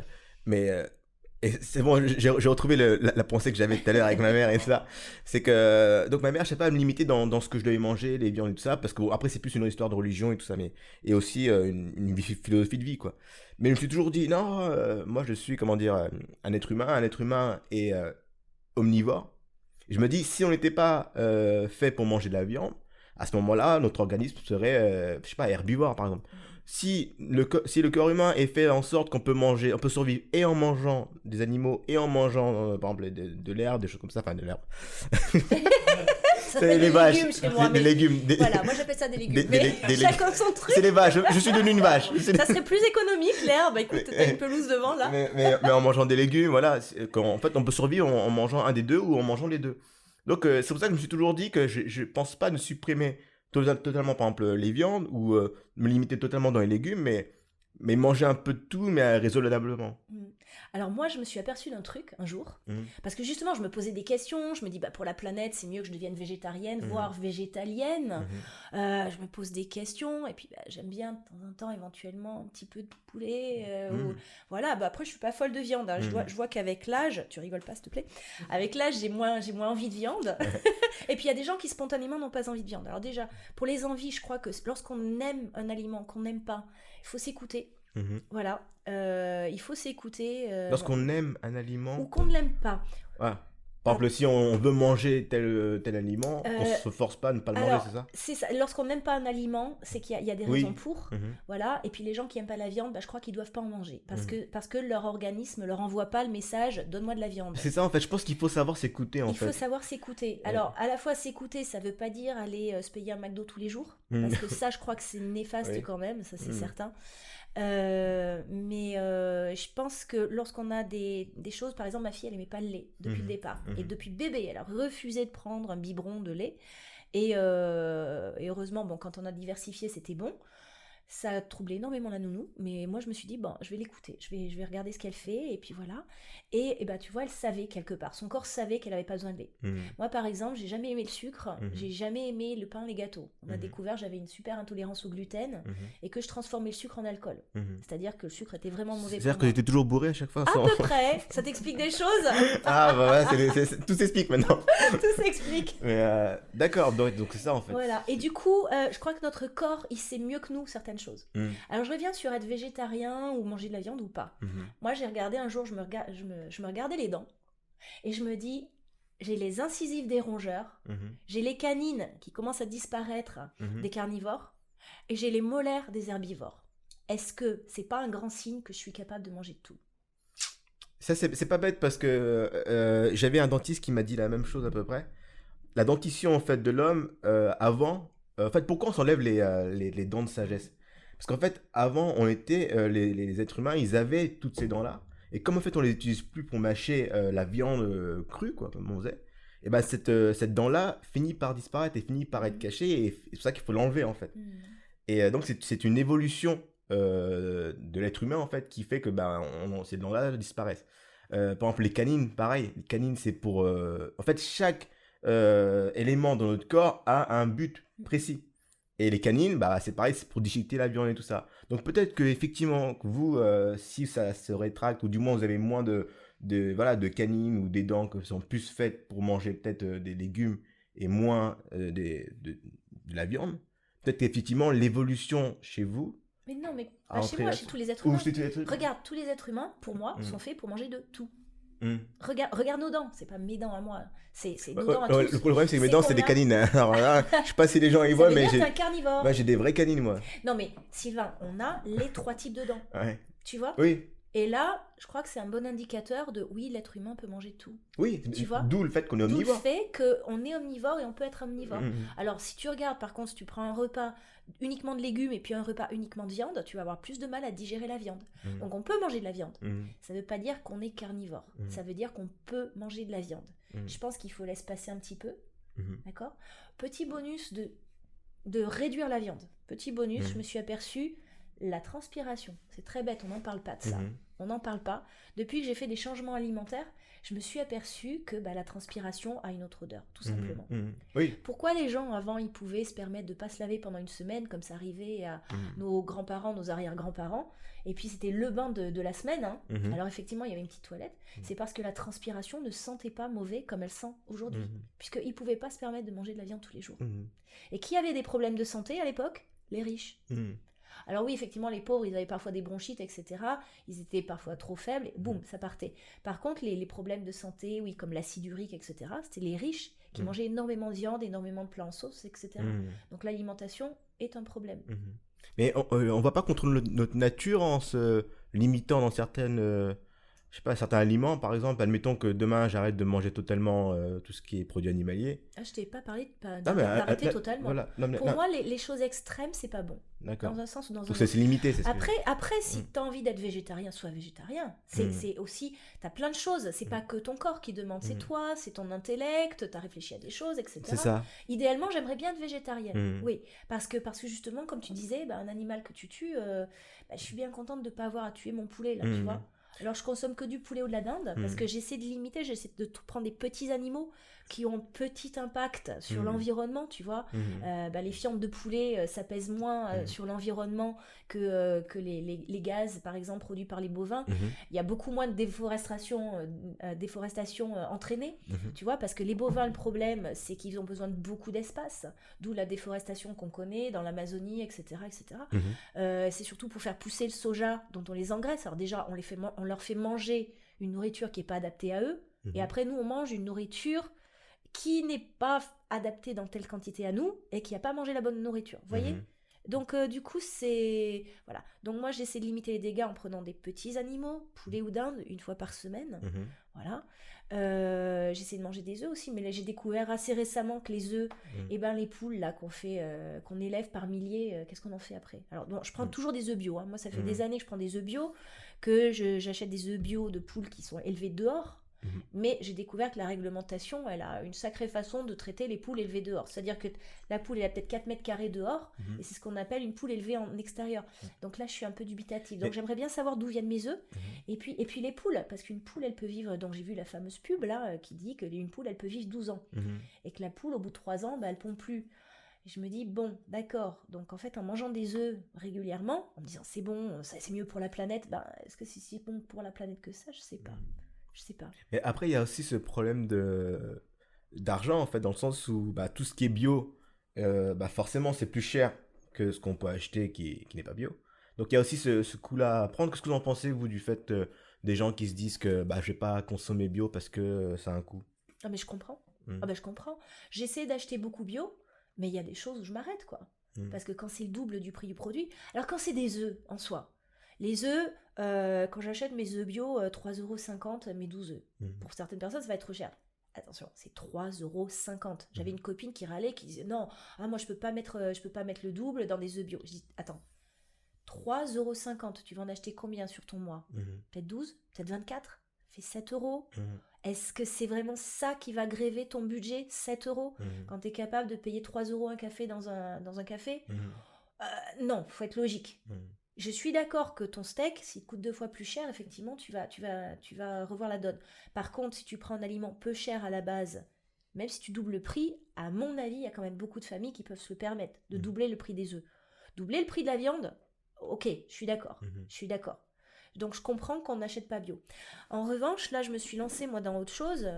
et c'est bon, j'ai retrouvé la pensée que j'avais tout à l'heure avec ma mère et ça. C'est que, donc ma mère, je sais pas, me limiter dans ce que je devais manger, les viandes et tout ça, parce que après, c'est plus une histoire de religion et tout ça, et aussi une philosophie de vie, quoi. Mais je me suis toujours dit, non, moi, je suis, un être humain est omnivore. Et je me dis, si on n'était pas fait pour manger de la viande, à ce moment-là, notre organisme serait, je sais pas, herbivore, par exemple. Si le corps humain est fait en sorte qu'on peut survivre et en mangeant des animaux et en mangeant, par exemple, de l'herbe, des choses comme ça, enfin de l'herbe.
Ça c'est des
vaches,
légumes chez moi.
Des légumes.
Voilà, moi j'appelle ça des légumes. Chacun son truc.
C'est les vaches, je suis devenu une vache.
Ça serait plus économique l'herbe, écoute, t'as une pelouse devant là.
Mais en mangeant des légumes, voilà, en fait on peut survivre en mangeant un des deux ou en mangeant les deux. Donc c'est pour ça que je me suis toujours dit que je pense pas de supprimer totalement par exemple les viandes ou me limiter totalement dans les légumes, mais manger un peu de tout, mais raisonnablement.
Alors moi, je me suis aperçue d'un truc un jour, parce que justement, je me posais des questions, je me dis, pour la planète, c'est mieux que je devienne végétarienne, voire végétalienne. Je me pose des questions, et puis j'aime bien de temps en temps, éventuellement, un petit peu de poulet. Voilà, après, je suis pas folle de viande. Hein. Je vois qu'avec l'âge, tu rigoles pas, s'il te plaît, avec l'âge, j'ai moins envie de viande. Et puis, il y a des gens qui, spontanément, n'ont pas envie de viande. Alors déjà, pour les envies, je crois que lorsqu'on aime un aliment qu'on n'aime pas, il faut s'écouter. Voilà, il faut s'écouter.
Lorsqu'on aime un aliment.
Ou qu'on ne l'aime pas.
Ouais. Par exemple, si on veut manger tel aliment, on se force pas à ne pas le manger, c'est ça ?
C'est ça. Lorsqu'on n'aime pas un aliment, c'est qu'il y a des raisons pour. Voilà. Et puis les gens qui n'aiment pas la viande, je crois qu'ils ne doivent pas en manger. Parce que leur organisme ne leur envoie pas le message « donne-moi de la viande ».
C'est ça, en fait. Je pense qu'il faut savoir s'écouter,
Il faut savoir s'écouter. Alors, à la fois s'écouter, ça ne veut pas dire aller se payer un McDo tous les jours. Parce que ça, je crois que c'est néfaste quand même. Ça, c'est certain. Mais je pense que lorsqu'on a des choses, par exemple ma fille elle aimait pas le lait depuis le départ et depuis bébé elle a refusé de prendre un biberon de lait et heureusement quand on a diversifié c'était bon, Ça a troublé énormément la nounou, mais moi je me suis dit, bon, je vais l'écouter, je vais regarder ce qu'elle fait, et puis voilà. Et ben, tu vois, elle savait quelque part, son corps savait qu'elle n'avait pas besoin de lait. Moi par exemple, j'ai jamais aimé le sucre, j'ai jamais aimé le pain, les gâteaux. On a découvert, j'avais une super intolérance au gluten, et que je transformais le sucre en alcool. C'est-à-dire que le sucre était vraiment mauvais pour moi.
C'est-à-dire que j'étais toujours bourré à chaque fois.
À peu près, ça t'explique des choses.
Ah bah ouais, tout s'explique maintenant.
Tout s'explique.
Mais d'accord, donc c'est ça en fait.
Voilà, et du coup, je crois que notre corps, il sait mieux que nous certaines choses. Alors je reviens sur être végétarien ou manger de la viande ou pas. Moi j'ai regardé un jour, je me regardais les dents et je me dis, j'ai les incisives des rongeurs, j'ai les canines qui commencent à disparaître des carnivores et j'ai les molaires des herbivores. Est-ce que c'est pas un grand signe que je suis capable de manger de tout?
Ça c'est pas bête parce que j'avais un dentiste qui m'a dit la même chose à peu près. La dentition en fait de l'homme avant, en fait pourquoi on s'enlève les dents de sagesse? Parce qu'en fait avant on était les êtres humains, ils avaient toutes ces dents là et comme en fait on les utilise plus pour mâcher la viande crue quoi comme on faisait, et ben cette dent là finit par disparaître et finit par être cachée et c'est pour ça qu'il faut l'enlever en fait. Et donc c'est une évolution de l'être humain en fait qui fait que ces dents là disparaissent. Par exemple les canines pareil, les canines c'est pour en fait chaque élément dans notre corps a un but précis. Et les canines, c'est pareil, c'est pour déchiqueter la viande et tout ça. Donc peut-être que effectivement, vous, si ça se rétracte, ou du moins vous avez moins de canines ou des dents qui sont plus faites pour manger peut-être des légumes et moins de la viande, peut-être qu'effectivement l'évolution chez vous...
Mais non, mais pas chez moi, chez tous les êtres humains. Regarde, tous les êtres humains, pour moi, sont faits pour manger de tout. Regarde nos dents, c'est pas mes dents à moi, c'est nos dents à tous.
Le problème c'est que mes dents c'est des canines. Alors là, je sais pas si les gens y voient, mais
j'ai un carnivore.
Moi j'ai des vraies canines moi.
Non mais Sylvain, on a les 3 types de dents.
Ouais.
Tu vois?
Oui.
Et là, je crois que c'est un bon indicateur de oui, l'être humain peut manger tout.
Oui,
tu vois,
d'où le fait qu'on est omnivore.
D'où le fait qu'on est omnivore et on peut être omnivore. Alors, si tu regardes, par contre, si tu prends un repas uniquement de légumes et puis un repas uniquement de viande, tu vas avoir plus de mal à digérer la viande. Donc, on peut manger de la viande. Ça ne veut pas dire qu'on est carnivore. Ça veut dire qu'on peut manger de la viande. Je pense qu'il faut laisser passer un petit peu. D'accord ? Petit bonus de réduire la viande. Petit bonus, je me suis aperçue... La transpiration, c'est très bête, on n'en parle pas de ça. On n'en parle pas. Depuis que j'ai fait des changements alimentaires, je me suis aperçue que la transpiration a une autre odeur, tout simplement.
Oui.
Pourquoi les gens, avant, ils pouvaient se permettre de ne pas se laver pendant une semaine, comme ça arrivait à nos grands-parents, nos arrière-grands-parents, et puis c'était le bain de la semaine, hein. Alors effectivement, il y avait une petite toilette. C'est parce que la transpiration ne sentait pas mauvais comme elle sent aujourd'hui, puisqu'ils ne pouvaient pas se permettre de manger de la viande tous les jours. Et qui avait des problèmes de santé à l'époque ? Les riches. Alors oui, effectivement, les pauvres, ils avaient parfois des bronchites, etc. Ils étaient parfois trop faibles, et boum, ça partait. Par contre, les problèmes de santé, oui, comme l'acide urique, etc., c'était les riches qui mangeaient énormément de viande, énormément de plats en sauce, etc. Donc l'alimentation est un problème.
Mais on va pas contre notre nature en se limitant dans certaines... je sais pas, certains aliments, par exemple, admettons que demain j'arrête de manger totalement tout ce qui est produit animalier.
Ah, je t'ai pas parlé d'arrêter totalement.
Voilà.
Pour moi, les choses extrêmes, c'est pas bon.
D'accord.
Dans un sens ou dans un autre.
Donc c'est limité, c'est ça.
Après, si tu as envie d'être végétarien, sois végétarien. C'est aussi, tu as plein de choses. C'est pas que ton corps qui demande, c'est toi, c'est ton intellect, tu as réfléchi à des choses, etc.
C'est ça.
Idéalement, j'aimerais bien être végétarienne. Oui, parce que justement, comme tu disais, un animal que tu tues, je suis bien contente de pas avoir à tuer mon poulet, là, tu vois. Alors je consomme que du poulet ou de la dinde parce que j'essaie de limiter, j'essaie de prendre des petits animaux qui ont petit impact sur l'environnement, tu vois. Les fientes de poulet, ça pèse moins sur l'environnement que les gaz, par exemple, produits par les bovins. Il y a beaucoup moins de déforestation entraînée, tu vois, parce que les bovins, le problème, c'est qu'ils ont besoin de beaucoup d'espace, d'où la déforestation qu'on connaît dans l'Amazonie, etc. C'est surtout pour faire pousser le soja dont on les engraisse. Alors déjà, on leur fait manger une nourriture qui n'est pas adaptée à eux, et après, nous, on mange une nourriture qui n'est pas adapté dans telle quantité à nous et qui n'a pas mangé la bonne nourriture, vous voyez. Donc du coup c'est... Voilà. Donc moi j'essaie de limiter les dégâts en prenant des petits animaux, poulet ou dinde, une fois par semaine. Voilà. J'essaie de manger des œufs aussi, mais là j'ai découvert assez récemment que les œufs, les poules là qu'on élève par milliers, qu'est-ce qu'on en fait après? Alors bon, je prends toujours des œufs bio, hein. Moi ça fait des années que je prends des œufs bio, que j'achète des œufs bio de poules qui sont élevées dehors. Mais j'ai découvert que la réglementation, elle a une sacrée façon de traiter les poules élevées dehors. C'est-à-dire que la poule, elle a peut-être 4 mètres carrés dehors, et c'est ce qu'on appelle une poule élevée en extérieur. Donc là, je suis un peu dubitative. Donc j'aimerais bien savoir d'où viennent mes œufs, et puis les poules, parce qu'une poule, elle peut vivre, donc j'ai vu la fameuse pub là, qui dit qu'une poule, elle peut vivre 12 ans, et que la poule, au bout de 3 ans, elle pond plus. Et je me dis, bon, d'accord, donc en fait, en mangeant des œufs régulièrement, en me disant, c'est bon, c'est mieux pour la planète, est-ce que c'est si bon pour la planète que ça? Je sais pas.
Mais après, il y a aussi ce problème d'argent, en fait, dans le sens où tout ce qui est bio, forcément, c'est plus cher que ce qu'on peut acheter qui n'est pas bio. Donc, il y a aussi ce coup-là à prendre. Qu'est-ce que vous en pensez, vous, du fait des gens qui se disent que je vais pas consommer bio parce que ça a un coût?
Ah, mais je comprends. Je comprends. J'essaie d'acheter beaucoup bio, mais il y a des choses où je m'arrête, quoi. Parce que quand c'est le double du prix du produit... Alors, quand c'est des œufs, en soi, les œufs, quand j'achète mes œufs bio, 3,50 €, mes 12 œufs. Pour certaines personnes, ça va être trop cher. Attention, c'est 3,50 €. J'avais une copine qui râlait, qui disait, non, moi, je peux pas mettre le double dans des œufs bio. Je dis, attends, 3,50 €, tu vas en acheter combien sur ton mois? Peut-être 12, peut-être 24, fait 7 €. Est-ce que c'est vraiment ça qui va gréver ton budget, 7 € quand tu es capable de payer 3 € un café dans un café? Non, faut être logique. Je suis d'accord que ton steak, s'il te coûte 2 fois plus cher, effectivement, tu vas revoir la donne. Par contre, si tu prends un aliment peu cher à la base, même si tu doubles le prix, à mon avis, il y a quand même beaucoup de familles qui peuvent se le permettre de doubler le prix des œufs. Doubler le prix de la viande, ok, je suis d'accord. Donc, je comprends qu'on n'achète pas bio. En revanche, là, je me suis lancée, moi, dans autre chose.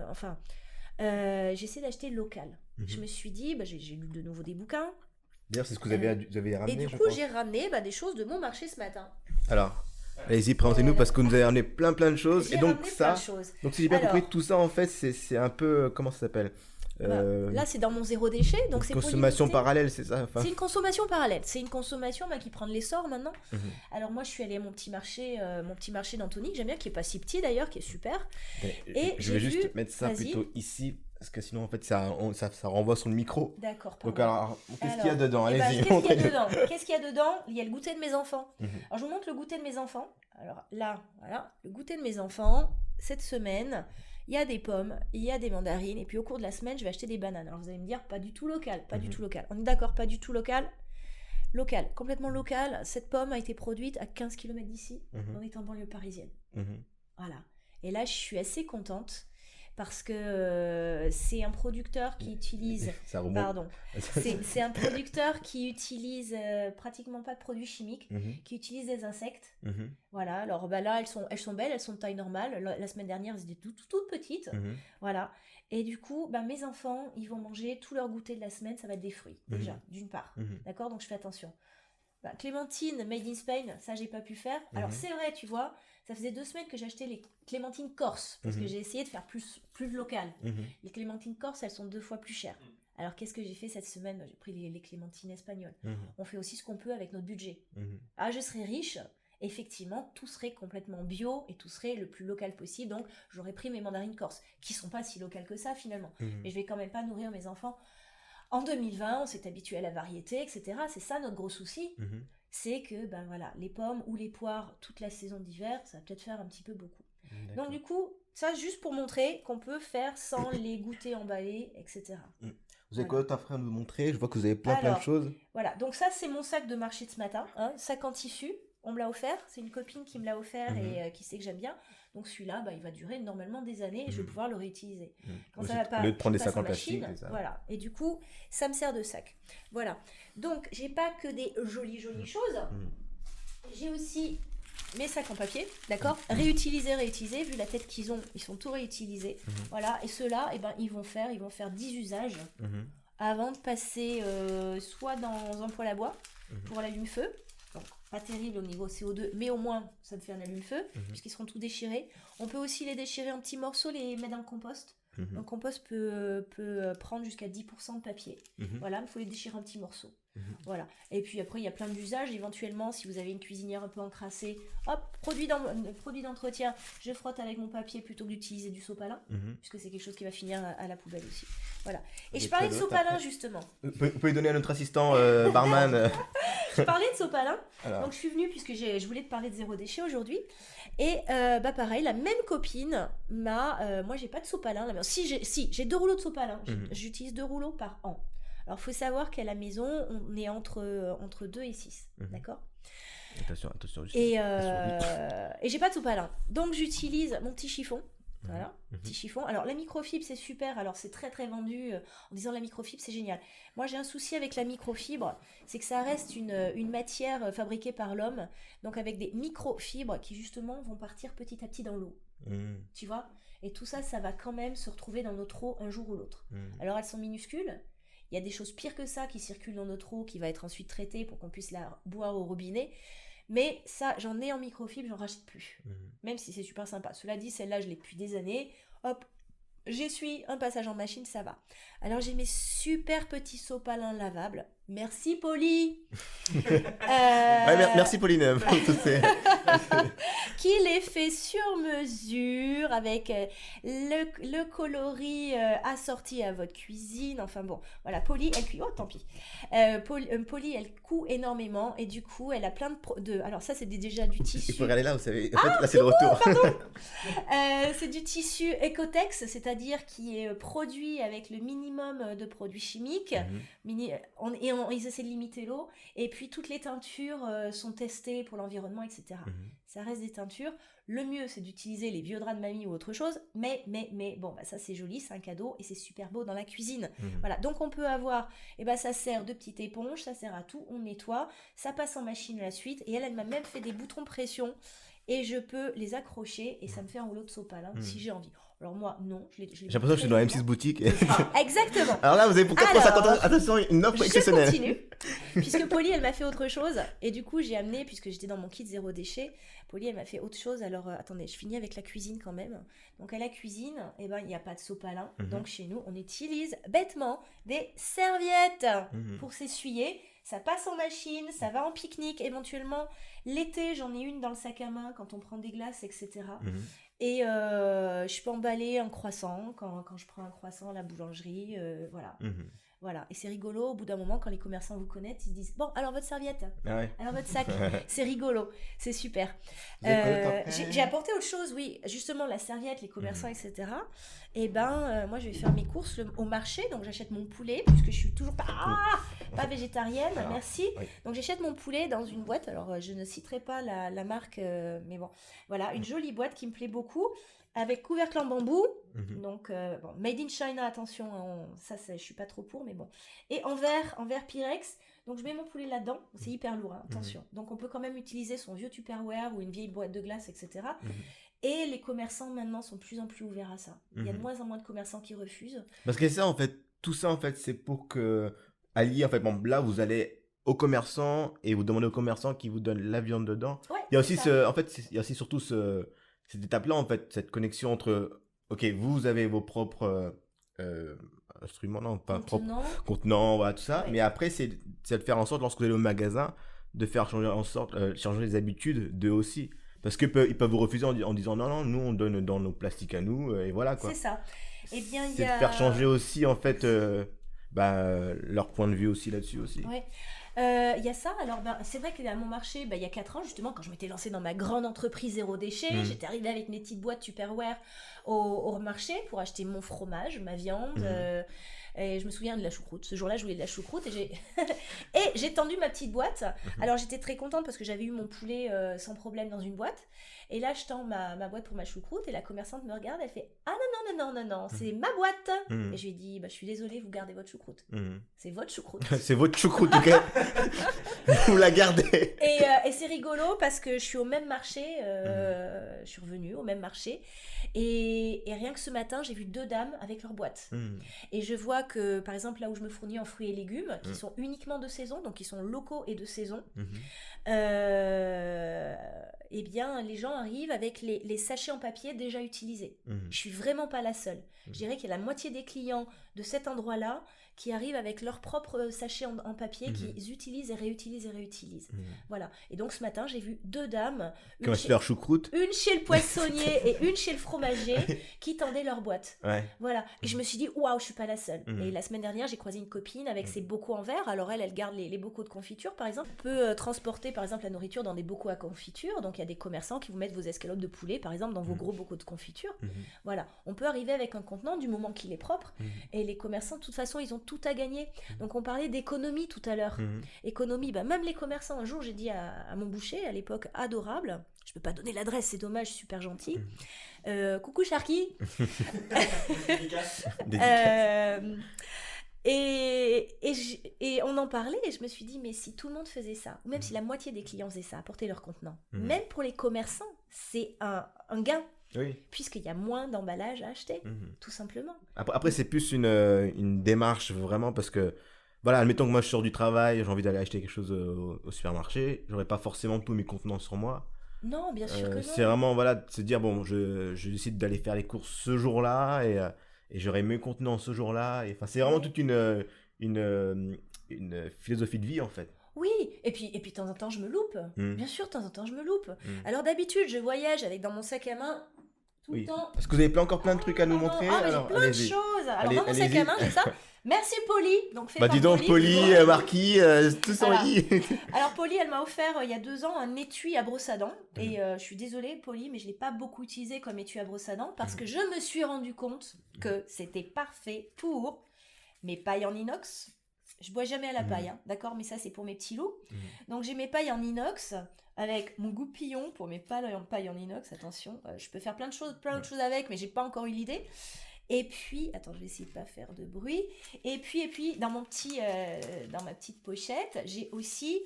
J'essaie d'acheter local. Je me suis dit, j'ai lu de nouveau des bouquins.
D'ailleurs, c'est ce que vous avez ramené,
et du coup, j'ai ramené des choses de mon marché ce matin.
Alors, allez-y, présentez-nous, parce que vous nous avez ramené plein de choses.
Et donc, ça,
donc si j'ai bien compris, tout ça, en fait, c'est un peu, comment ça s'appelle?
Là, c'est dans mon zéro déchet, donc c'est
consommation parallèle, c'est ça?
C'est une consommation parallèle. C'est une consommation qui prend de l'essor maintenant. Alors moi, je suis allée à mon petit marché d'Antony, que j'aime bien, qui est pas si petit d'ailleurs, qui est super.
Et je vais juste mettre ça plutôt ici, parce que sinon, en fait, ça renvoie sur le micro.
D'accord.
Donc alors, qu'est-ce qu'il y a dedans? Allez-y.
Qu'est-ce qu'il y a dedans? Il y a le goûter de mes enfants. Alors, je vous montre le goûter de mes enfants. Alors là, voilà, le goûter de mes enfants. Cette semaine, il y a des pommes, il y a des mandarines, et puis au cours de la semaine, je vais acheter des bananes. Alors vous allez me dire, pas du tout local, du tout local. On est d'accord, pas du tout local? Local, complètement local. Cette pomme a été produite à 15 km d'ici. On est en banlieue parisienne. Voilà. Et là, je suis assez contente parce que c'est un producteur qui utilise... Pardon. C'est un producteur qui utilise pratiquement pas de produits chimiques, qui utilise des insectes. Voilà. Alors là, elles sont belles, elles sont de taille normale. La semaine dernière, elles étaient toutes petites. Voilà. Et du coup, mes enfants, ils vont manger tout leur goûter de la semaine. Ça va être des fruits, déjà, d'une part. D'accord? Donc, je fais attention. Clémentine made in Spain, ça j'ai pas pu faire. Alors c'est vrai, tu vois, ça faisait 2 semaines que j'achetais les clémentines corse parce que j'ai essayé de faire plus local. Les clémentines corse, elles sont 2 fois plus chères. Alors qu'est-ce que j'ai fait cette semaine? J'ai pris les clémentines espagnoles. On fait aussi ce qu'on peut avec notre budget. Je serais riche, effectivement, tout serait complètement bio et tout serait le plus local possible. Donc j'aurais pris mes mandarines corse, qui sont pas si locales que ça finalement. Mais je vais quand même pas nourrir mes enfants. En 2020, on s'est habitué à la variété, etc. C'est ça notre gros souci. C'est que les pommes ou les poires, toute la saison d'hiver, ça va peut-être faire un petit peu beaucoup. Donc du coup, ça juste pour montrer qu'on peut faire sans les goûters emballés, etc.
Vous avez quoi d'autre à faire à nous montrer? Je vois que vous avez plein de choses.
Voilà, donc ça c'est mon sac de marché de ce matin, sac en tissu. On me l'a offert, c'est une copine qui me l'a offert et qui sait que j'aime bien. Donc celui-là, il va durer normalement des années et je vais pouvoir le réutiliser. Quand ça va pas,
le prendre des sacs en
machine,
plastique, c'est ça.
voilà. Et du coup, ça me sert de sac. Voilà. Donc j'ai pas que des jolies choses. J'ai aussi mes sacs en papier, d'accord, réutilisés, vu la tête qu'ils ont, ils sont tout réutilisés. Voilà. Et ceux-là, ils vont faire 10 usages avant de passer soit dans un poêle à bois pour l'allume-feu. Donc, pas terrible au niveau CO2, mais au moins ça me fait un allume-feu, puisqu'ils seront tout déchirés. On peut aussi les déchirer en petits morceaux, les mettre dans le compost. Le compost peut prendre jusqu'à 10% de papier. Voilà, il faut les déchirer en petits morceaux. Voilà. Et puis après, il y a plein d'usages. Éventuellement, si vous avez une cuisinière un peu encrassée, hop, produit d'entretien, je frotte avec mon papier plutôt que d'utiliser du sopalin, puisque c'est quelque chose qui va finir à la poubelle aussi. Voilà. Et je parlais de sopalin, justement.
Vous pouvez donner à notre assistant barman.
je parlais de sopalin.
Alors.
Donc je suis venue puisque je voulais te parler de zéro déchet aujourd'hui. Et pareil, la même copine moi j'ai pas de sopalin. Si j'ai 2 rouleaux de sopalin. J'utilise 2 rouleaux par an. Alors il faut savoir qu'à la maison, on est entre 2 et 6. D'accord ?
Attention.
Et j'ai pas de sopalin. Donc j'utilise mon petit chiffon. Voilà, petit chiffon. Alors la microfibre c'est super, alors c'est très très vendu en disant la microfibre c'est génial. Moi j'ai un souci avec la microfibre, c'est que ça reste une matière fabriquée par l'homme, donc avec des microfibres qui justement vont partir petit à petit dans l'eau. Tu vois ? Et tout ça, ça va quand même se retrouver dans notre eau un jour ou l'autre. Alors elles sont minuscules, il y a des choses pires que ça qui circulent dans notre eau, qui va être ensuite traitée pour qu'on puisse la boire au robinet. Mais ça, j'en ai en microfibre, j'en rachète plus. Même si c'est super sympa. Cela dit, celle-là, je l'ai depuis des années. Hop, j'essuie, un passage en machine, ça va. Alors, j'ai mes super petits sopalins lavables. Merci, Polly.
Merci, Pauline.
Qui les fait sur mesure avec le coloris assorti à votre cuisine. Enfin bon, voilà, Polly, elle cuit. Oh, tant pis. Polly, elle coud énormément et du coup, elle a plein de... Alors ça, c'est déjà du tissu.
Il faut regarder là, vous savez. En fait, là, c'est le retour.
C'est du tissu Ecotex, c'est-à-dire qui est produit avec le minimum de produits chimiques. Ils essaient de limiter l'eau. Et puis, toutes les teintures sont testées pour l'environnement, etc. Ça reste des teintures. Le mieux, c'est d'utiliser les vieux draps de mamie ou autre chose. Mais bon, ça, c'est joli, c'est un cadeau et c'est super beau dans la cuisine. Voilà, donc on peut avoir... ça sert de petite éponge, ça sert à tout. On nettoie, ça passe en machine à la suite. Et elle m'a même fait des boutons pression. Et je peux les accrocher et ça me fait un rouleau de sopalin si j'ai envie. Alors moi, non.
J'ai l'impression que je suis dans la M6 boutique.
Exactement.
Alors là, vous avez pour 450 €. Attention, une offre exceptionnelle.
Je continue. Puisque Polly, elle m'a fait autre chose. Et du coup, j'ai amené, puisque j'étais dans mon kit zéro déchet, Polly, elle m'a fait autre chose. Alors, attendez, je finis avec la cuisine quand même. Donc, à la cuisine, il n'y a pas de sopalin. Donc, chez nous, on utilise bêtement des serviettes pour s'essuyer. Ça passe en machine, ça va en pique-nique. Éventuellement, l'été, j'en ai une dans le sac à main quand on prend des glaces, etc. Et je peux emballer un croissant quand je prends un croissant à la boulangerie. Voilà. Voilà. Et c'est rigolo, au bout d'un moment, quand les commerçants vous connaissent, ils se disent « Bon, alors votre serviette, alors votre sac, c'est rigolo, c'est super. » J'ai apporté autre chose, oui, justement la serviette, les commerçants, etc. Et moi, je vais faire mes courses au marché, donc j'achète mon poulet, puisque je suis toujours pas végétarienne, merci. Oui. Donc j'achète mon poulet dans une boîte, alors je ne citerai pas la marque, mais bon, voilà, une jolie boîte qui me plaît beaucoup. Avec couvercle en bambou, donc made in China, attention, je suis pas trop pour, mais bon. Et en verre Pyrex, donc je mets mon poulet là-dedans, c'est hyper lourd, attention. Donc on peut quand même utiliser son vieux Tupperware ou une vieille boîte de glace, etc. Et les commerçants maintenant sont de plus en plus ouverts à ça. Il y a de moins en moins de commerçants qui refusent.
Parce que ça, en fait, tout ça, en fait, c'est pour que allier, en fait, là, vous allez aux commerçants et vous demandez aux commerçants qui vous donnent la viande dedans. Ouais, il y a aussi il y a aussi surtout cette étape-là, en fait, cette connexion entre, ok, vous avez vos propres instruments, non, pas propres, contenants, voilà, tout ça, mais après, c'est de faire en sorte, lorsque vous allez au magasin, de faire changer les habitudes d'eux aussi. Parce qu'ils peuvent vous refuser en disant non, nous, on donne dans nos plastiques à nous, et voilà, quoi.
C'est ça. Eh bien,
c'est de faire changer aussi, en fait, leur point de vue aussi là-dessus aussi.
Ouais. Y a ça, alors c'est vrai qu'à mon marché, il y a 4 ans justement, quand je m'étais lancée dans ma grande entreprise zéro déchet, j'étais arrivée avec mes petites boîtes Tupperware au marché pour acheter mon fromage, ma viande, et je me souviens de la choucroute. Ce jour-là, je voulais de la choucroute et j'ai tendu ma petite boîte. Alors j'étais très contente parce que j'avais eu mon poulet sans problème dans une boîte. Et là, je tends ma boîte pour ma choucroute et la commerçante me regarde, elle fait « Ah non, c'est ma boîte !» Et je lui ai dit « Je suis désolée, vous gardez votre choucroute. C'est votre choucroute. »
C'est votre choucroute, ok. Vous la gardez.
Et c'est rigolo parce que je suis au même marché, je suis revenue au même marché. Et rien que ce matin, j'ai vu 2 dames avec leur boîte. Et je vois que, par exemple, là où je me fournis en fruits et légumes, qui sont uniquement de saison, donc qui sont locaux et de saison, eh bien, les gens arrivent avec les sachets en papier déjà utilisés. Je suis vraiment pas la seule. Je dirais qu'il y a la moitié des clients de cet endroit-là qui arrivent avec leurs propres sachets en papier qu'ils utilisent et réutilisent. Voilà. Et donc, ce matin, j'ai vu 2 dames,
une chez
le poissonnier et une chez le fromager, qui tendaient leur boîte.
Ouais.
Voilà. Et je me suis dit, waouh, je suis pas la seule. Et la semaine dernière, j'ai croisé une copine avec ses bocaux en verre. Alors, elle garde les bocaux de confiture, par exemple. On peut transporter, par exemple, la nourriture dans des bocaux à confiture. Donc, il y a des commerçants qui vous mettent vos escalopes de poulet, par exemple, dans vos gros bocaux de confiture. Voilà. On peut arriver avec un contenant du moment qu'il est propre. Et les commerçants, de toute façon, ils ont tout à gagner. Donc, on parlait d'économie tout à l'heure. Économie, même les commerçants. Un jour, j'ai dit à mon boucher, à l'époque adorable, je peux pas donner l'adresse, c'est dommage, super gentil. Coucou Sharky. Et on en parlait et je me suis dit, mais si tout le monde faisait ça, ou même si la moitié des clients faisaient ça, apporter leur contenant, même pour les commerçants, c'est un gain.
Oui.
Puisqu'il y a moins d'emballage à acheter, tout simplement.
Après c'est plus une démarche vraiment parce que, voilà, admettons que moi je sors du travail, j'ai envie d'aller acheter quelque chose au supermarché, j'aurais pas forcément tous mes contenants sur moi.
Non, bien sûr que non.
C'est vraiment, voilà, de se dire, bon, je décide d'aller faire les courses ce jour-là et j'aurai mes contenants ce jour-là. Enfin, c'est vraiment toute une philosophie de vie, en fait.
Oui, et puis de temps en temps, je me loupe. Bien sûr, de temps en temps, je me loupe. Alors d'habitude, je voyage avec dans mon sac à main tout le temps.
Parce que vous avez encore plein de trucs à nous montrer.
Alors, j'ai plein de choses. Alors, dans mon sac à main, j'ai ça. Merci Polly. Donc,
dis donc, Polly, Marquis, tout ça.
Alors, Polly, elle m'a offert il y a 2 ans un étui à brosse à dents. Et je suis désolée, Polly, mais je ne l'ai pas beaucoup utilisé comme étui à brosse à dents parce que je me suis rendu compte que c'était parfait pour mes pailles en inox. Je bois jamais à la paille, hein, d'accord, mais ça c'est pour mes petits loups. Donc j'ai mes pailles en inox avec mon goupillon pour mes pailles en inox. Attention, je peux faire plein d'autres choses avec, mais j'ai pas encore eu l'idée. Et puis, attends, je vais essayer de pas faire de bruit. Et puis dans ma petite pochette, j'ai aussi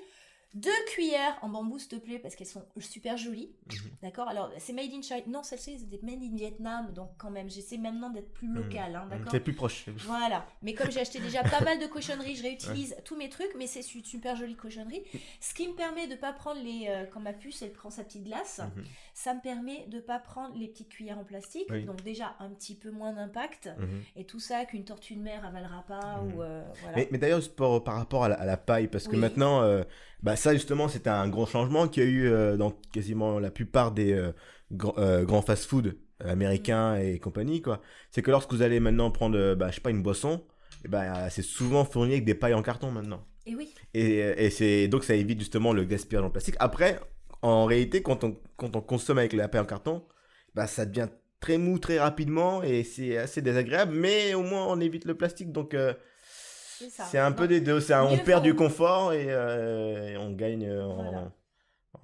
2 cuillères en bambou, s'il te plaît, parce qu'elles sont super jolies. D'accord. Alors, c'est made in China. Non, celle-ci, c'est made in Vietnam. Donc, quand même, j'essaie maintenant d'être plus local. Hein, d'accord.
C'est plus proche.
Voilà. Mais comme j'ai acheté déjà pas mal de cochonneries, je réutilise tous mes trucs. Mais c'est une super jolie cochonnerie. Ce qui me permet de pas prendre quand ma puce, elle prend sa petite glace, ça me permet de pas prendre les petites cuillères en plastique. Oui. Donc, déjà, un petit peu moins d'impact. Et tout ça qu'une tortue de mer avalera pas. Ou, voilà.
Mais d'ailleurs, par rapport à la paille, parce que maintenant... ça justement c'était un gros changement qu'il y a eu dans quasiment la plupart des grands fast-food américains et compagnie, quoi. C'est que lorsque vous allez maintenant prendre je sais pas, une boisson, c'est souvent fourni avec des pailles en carton maintenant.
Et oui.
Et donc ça évite justement le gaspillage en plastique. Après, en réalité, quand on consomme avec la paille en carton, ça devient très mou très rapidement et c'est assez désagréable, mais au moins on évite le plastique, donc c'est un peu des deux. On perd du confort et on gagne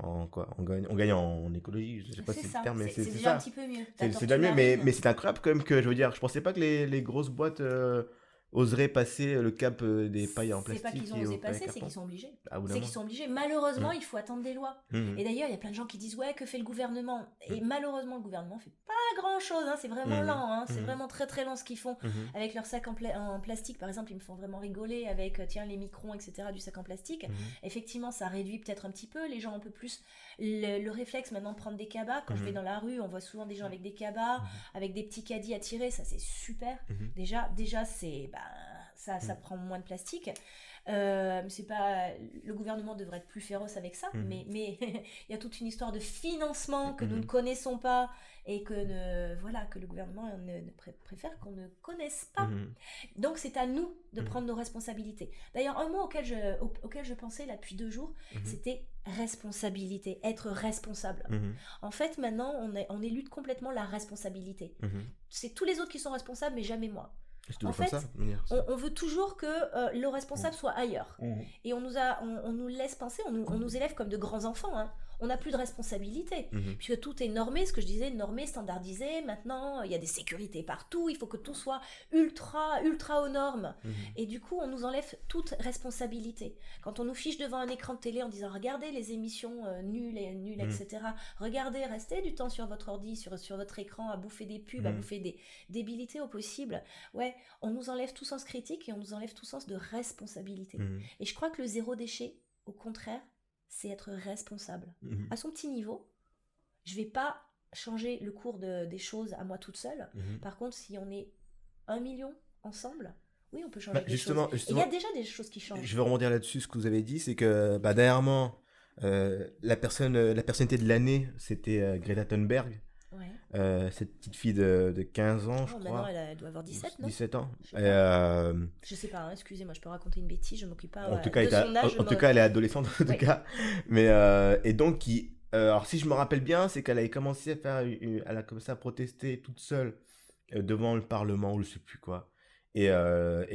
on gagne en écologie. Je sais pas si c'est le terme, mais c'est
déjà ça. Un petit peu mieux.
C'est déjà mieux, mais c'est incroyable quand même que, je veux dire, je pensais pas que les grosses boîtes oseraient passer le cap des pailles en plastique.
C'est pas qu'ils ont osé passer, c'est qu'ils sont obligés. C'est qu'ils sont obligés. Malheureusement, il faut attendre des lois. Et d'ailleurs, il y a plein de gens qui disent, ouais, que fait le gouvernement? Et malheureusement, le gouvernement fait pas grand-chose. Hein. C'est vraiment lent. Hein. C'est vraiment très très lent ce qu'ils font. Avec leurs sacs en plastique, par exemple, ils me font vraiment rigoler avec, les microns, etc., du sac en plastique. Effectivement, ça réduit peut-être un petit peu. Les gens ont un peu plus le réflexe maintenant de prendre des cabas. Quand je vais dans la rue, on voit souvent des gens avec des cabas, avec des petits caddies à tirer. Ça, c'est super. Déjà c'est... ça prend moins de plastique. C'est pas, le gouvernement devrait être plus féroce avec ça, mais il y a toute une histoire de financement que nous ne connaissons pas et que le gouvernement préfère qu'on ne connaisse pas. Donc c'est à nous de prendre nos responsabilités. D'ailleurs, un mot auquel je pensais là depuis 2 jours, c'était responsabilité, être responsable. En fait, maintenant, on élude complètement la responsabilité. C'est tous les autres qui sont responsables, mais jamais moi. En fait, on veut toujours que le responsable soit ailleurs. Et on nous laisse penser, on nous élève comme de grands enfants. Hein. On n'a plus de responsabilité. Puisque tout est normé, ce que je disais, normé, standardisé. Maintenant, il y a des sécurités partout. Il faut que tout soit ultra aux normes. Et du coup, on nous enlève toute responsabilité. Quand on nous fiche devant un écran de télé en disant « Regardez les émissions nulles, etc. Regardez, restez du temps sur votre ordi, sur votre écran, à bouffer des pubs, à bouffer des débilités au possible. » Ouais, on nous enlève tout sens critique et on nous enlève tout sens de responsabilité. Et je crois que le 0 déchet, au contraire, c'est être responsable. À son petit niveau, je vais pas changer le cours des choses à moi toute seule. Par contre, si on est 1 million ensemble, oui, on peut changer des choses. Et il y a déjà des choses qui changent.
Je veux rebondir là-dessus, ce que vous avez dit, c'est que dernièrement, la personnalité de l'année, c'était Greta Thunberg.
Ouais.
Cette petite fille de 15 ans, je crois.
Maintenant, elle doit avoir 17, non?
17 ans.
Je sais pas, hein, excusez-moi, je peux raconter une bêtise, je m'occupe pas
En tout
de son âge.
En tout cas, elle est adolescente, en tout cas. Mais, et donc, alors si je me rappelle bien, c'est qu'elle avait commencé à elle a commencé à protester toute seule devant le Parlement, ou je sais plus quoi. Et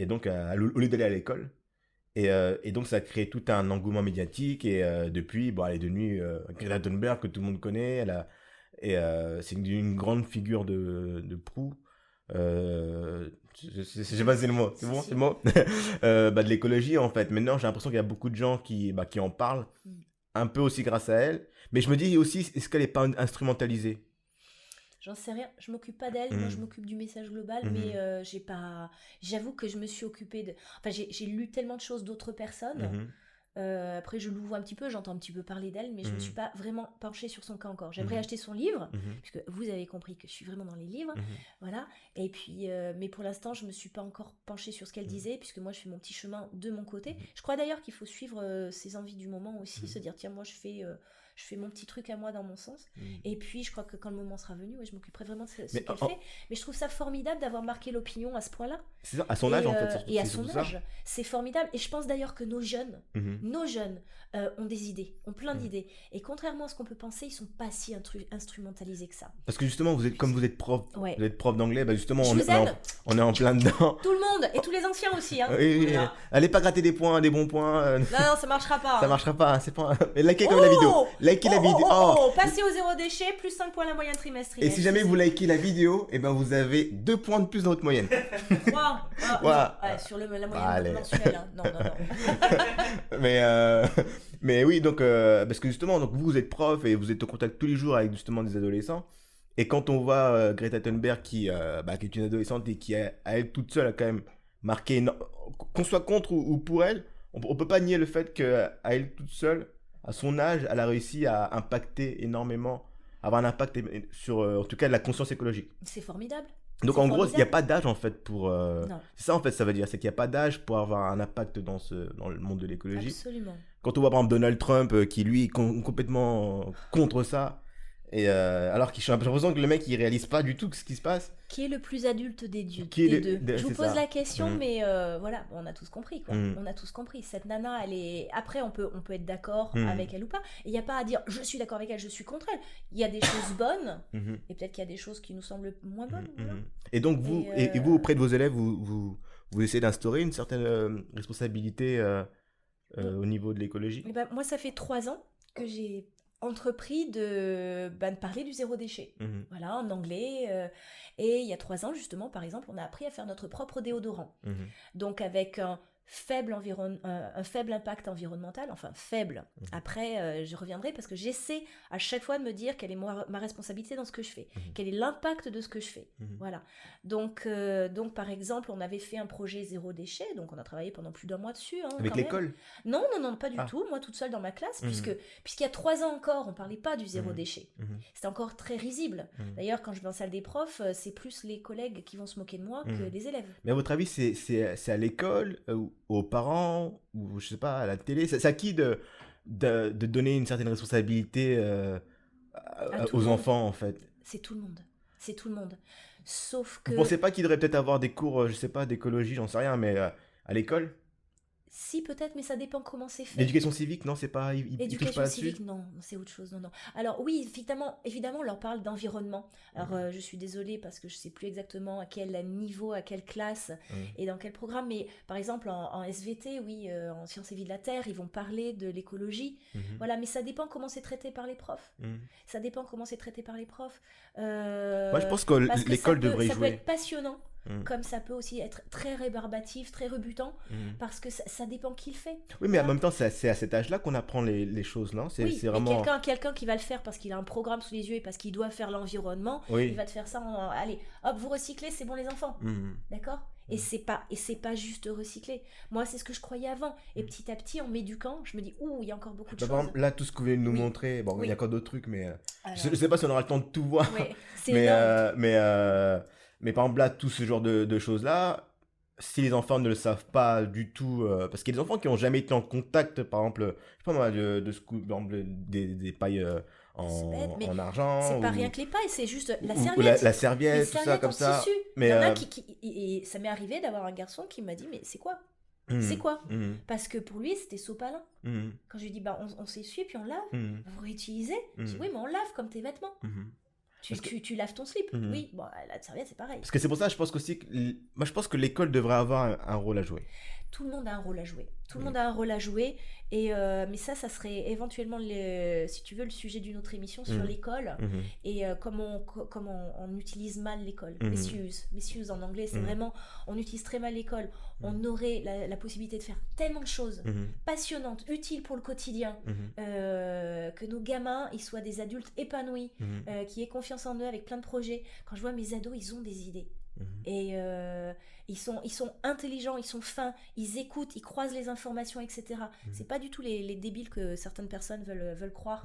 donc, au lieu d'aller à l'école. Et donc, ça a créé tout un engouement médiatique. Et depuis, elle est devenue Greta Thunberg, que tout le monde connaît. C'est une grande figure de proue. Je sais pas si c'est le mot. C'est bon, c'est le mot. De l'écologie, en fait. Maintenant, j'ai l'impression qu'il y a beaucoup de gens qui en parlent. Un peu aussi grâce à elle. Mais je me dis aussi, est-ce qu'elle n'est pas instrumentalisée?
J'en sais rien, je m'occupe pas d'elle, moi je m'occupe du message global, mais j'avoue que je me suis occupée de... Enfin, j'ai lu tellement de choses d'autres personnes. Après, je l'ouvre un petit peu, j'entends un petit peu parler d'elle, mais je me suis pas vraiment penchée sur son cas encore. J'aimerais acheter son livre, puisque vous avez compris que je suis vraiment dans les livres, voilà. Et puis, mais pour l'instant, je me suis pas encore penchée sur ce qu'elle disait, puisque moi, je fais mon petit chemin de mon côté. Je crois d'ailleurs qu'il faut suivre ses envies du moment aussi, se dire, tiens, moi, je fais mon petit truc à moi dans mon sens. Et puis, je crois que quand le moment sera venu, je m'occuperai vraiment de ce qu'elle fait. Mais je trouve ça formidable d'avoir marqué l'opinion à ce point-là.
C'est ça, à son âge, en fait.
Et à son âge, c'est formidable. Et je pense d'ailleurs que nos jeunes ont des idées, ont plein d'idées. Et contrairement à ce qu'on peut penser, ils sont pas si instrumentalisés que ça.
Parce que justement, comme vous êtes prof, vous êtes prof d'anglais, justement, on est en plein dedans.
Tout le monde, et tous les anciens aussi. Hein.
Oui, voilà. Allez pas gratter des points, des bons points.
Non, ça marchera pas.
Ça marchera pas, c'est pas... Mais likez comme la vidéo. Likez la vidéo.
Passez au 0 déchet, plus 5 points la moyenne trimestrielle.
Et si jamais vous likez la vidéo, vous avez 2 points de plus dans votre moyenne.
Sur la moyenne mensuelle. Hein. Non.
Mais oui, donc, parce que justement, donc, vous êtes prof et vous êtes en contact tous les jours avec justement des adolescents. Et quand on voit Greta Thunberg qui est une adolescente et qui, à elle toute seule, a quand même marqué, qu'on soit contre ou pour elle, on peut pas nier le fait qu'à elle toute seule, à son âge, elle a réussi à impacter énormément, avoir un impact sur, en tout cas, la conscience écologique.
C'est formidable.
Donc en gros, il n'y a pas d'âge en fait pour...
Non.
C'est ça en fait, ça veut dire, c'est qu'il n'y a pas d'âge pour avoir un impact dans le monde de l'écologie.
Absolument.
Quand on voit par exemple Donald Trump qui lui est complètement contre ça, et alors que j'ai l'impression que le mec il réalise pas du tout ce qui se passe.
Qui est le plus adulte des deux? Je vous pose la question, mais voilà, on a tous compris quoi. On a tous compris. Cette nana, elle est... Après, on peut être d'accord avec elle ou pas. Il n'y a pas à dire je suis d'accord avec elle, je suis contre elle. Il y a des choses bonnes, et peut-être qu'il y a des choses qui nous semblent moins bonnes. Voilà.
Et donc vous, et vous auprès de vos élèves, vous essayez d'instaurer une certaine responsabilité au niveau de l'écologie?
Moi, ça fait 3 ans que j'ai entrepris de parler du zéro déchet, voilà, en anglais, et il y a 3 ans justement, par exemple, on a appris à faire notre propre déodorant, donc avec un faible impact environnemental, enfin faible, après je reviendrai parce que j'essaie à chaque fois de me dire quelle est ma responsabilité dans ce que je fais, quel est l'impact de ce que je fais, voilà, donc par exemple on avait fait un projet zéro déchet, donc on a travaillé pendant plus d'1 mois dessus.
Avec l'école?
Non, pas du tout, moi toute seule dans ma classe, puisqu'il y a 3 ans encore, on parlait pas du zéro déchet, c'était encore très risible, d'ailleurs quand je vais en salle des profs, c'est plus les collègues qui vont se moquer de moi que les élèves.
Mais à votre avis, c'est à l'école aux parents, ou je sais pas, à la télé, c'est à qui de donner une certaine responsabilité aux enfants en fait?
C'est tout le monde. Sauf que...
Vous pensez pas qu'il devrait peut-être avoir des cours, je sais pas, d'écologie, j'en sais rien, mais à l'école?
Si, peut-être, mais ça dépend comment c'est fait.
L'éducation civique, non, c'est pas...
L'éducation civique, non, c'est autre chose, non. Alors oui, évidemment, on leur parle d'environnement. Alors, je suis désolée parce que je sais plus exactement à quel niveau, à quelle classe et dans quel programme, mais par exemple, en SVT, oui, en sciences et vie de la Terre, ils vont parler de l'écologie. Voilà, mais ça dépend comment c'est traité par les profs. Ça dépend comment c'est traité par les profs.
Moi, je pense que l'école devrait y jouer.
Ça peut être passionnant. Comme ça peut aussi être très rébarbatif, très rebutant, parce que ça dépend qui le fait.
Oui, mais en même temps, c'est à cet âge-là qu'on apprend les choses, non? C'est vraiment...
quelqu'un qui va le faire parce qu'il a un programme sous les yeux et parce qu'il doit faire l'environnement, il va te faire ça allez, hop, vous recyclez, c'est bon les enfants. D'accord? Et c'est pas juste recycler. Moi, c'est ce que je croyais avant. Et petit à petit, en m'éduquant, je me dis, ouh, il y a encore beaucoup de
Par
choses.
exemple, là, tout ce que vous venez de nous
Oui.
montrer, bon, il y
Oui.
a encore d'autres trucs, mais
Alors,
je sais pas si on aura le temps de tout voir.
ouais, c'est
Mais,
énorme.
mais par exemple, là, tout ce genre de choses-là, si les enfants ne le savent pas du tout, parce qu'il y a des enfants qui n'ont jamais été en contact, par exemple, je sais pas moi, par exemple, des pailles
C'est bête, mais
en argent,
c'est pas
ou,
rien que les pailles, c'est juste la
ou
serviette.
la
Les
serviette, tout ça,
serviettes
comme
en
ça.
tissu.
Mais,
Il y en a et ça m'est arrivé d'avoir un garçon qui m'a dit, mais c'est quoi? C'est quoi? Parce que pour lui, c'était sopalin. Quand je lui ai dit, bah, on s'essuie puis on lave, vous réutilisez. Je dis, oui, mais on lave comme tes vêtements. Tu laves ton slip. Oui, bon, la serviette, c'est pareil.
Parce que c'est pour ça, je pense aussi que, moi, je pense que l'école devrait avoir un rôle à jouer.
Tout le monde a un rôle à jouer. Tout le monde a un rôle à jouer. Et, mais ça serait éventuellement, si tu veux, le sujet d'une autre émission sur l'école. Et comment on utilise mal l'école. Misuse en anglais, c'est vraiment, on utilise très mal l'école. On aurait la possibilité de faire tellement de choses passionnantes, utiles pour le quotidien, que nos gamins, ils soient des adultes épanouis, qui aient confiance en eux avec plein de projets. Quand je vois mes ados, ils ont des idées. Et ils sont intelligents, ils sont fins, ils écoutent, ils croisent les informations, etc. C'est pas du tout les débiles que certaines personnes veulent croire.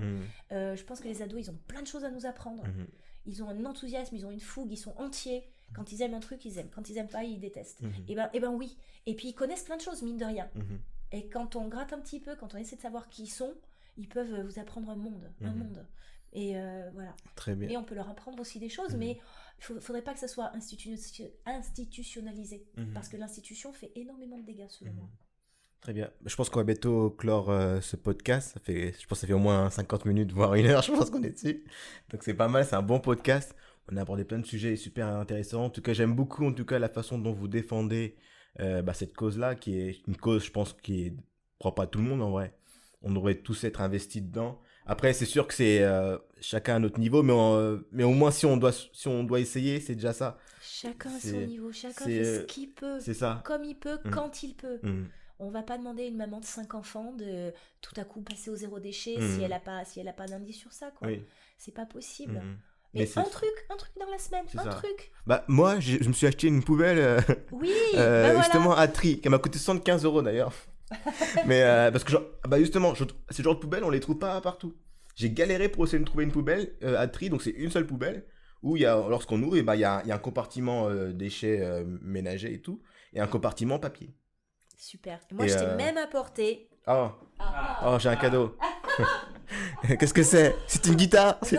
Je pense que les ados, ils ont plein de choses à nous apprendre. Ils ont un enthousiasme, ils ont une fougue, ils sont entiers. Quand ils aiment un truc, ils aiment. Quand ils aiment pas, ils détestent. Et ben oui. Et puis ils connaissent plein de choses, mine de rien. Et quand on gratte un petit peu, quand on essaie de savoir qui ils sont, ils peuvent vous apprendre un monde. Et voilà.
Très bien.
Et on peut leur apprendre aussi des choses, mais il ne faudrait pas que ça soit institutionnalisé, parce que l'institution fait énormément de dégâts, selon moi.
Très bien. Je pense qu'on va bientôt clore ce podcast. Je pense que ça fait au moins 50 minutes, voire 1 heure, je pense qu'on est dessus. Donc c'est pas mal, c'est un bon podcast. On a abordé plein de sujets super intéressants. En tout cas, j'aime beaucoup la façon dont vous défendez cette cause-là, qui est une cause, je pense, qui est propre à tout le monde en vrai. On devrait tous être investis dedans. Après, c'est sûr que c'est chacun à notre niveau, mais au moins si on doit essayer, c'est déjà ça.
Chacun à son niveau, chacun fait ce qu'il peut,
c'est ça.
Comme il peut, quand il peut. On va pas demander à une maman de 5 enfants de tout à coup passer au zéro déchet si elle a pas d'indice sur ça, quoi. C'est pas possible. Mais un truc dans la semaine, truc.
Bah moi, je me suis acheté une poubelle
oui,
justement à Tri, qui m'a coûté 75 € d'ailleurs. Mais parce que justement, ces genres de poubelles, on les trouve pas partout. J'ai galéré pour essayer de trouver une poubelle à Tri, donc c'est une seule poubelle où lorsqu'on ouvre, il y a un compartiment déchets ménagers et tout, et un compartiment papier.
Super. Et moi, je t'ai même apporté.
Oh, j'ai un cadeau. Qu'est-ce que c'est? C'est une guitare?
Non,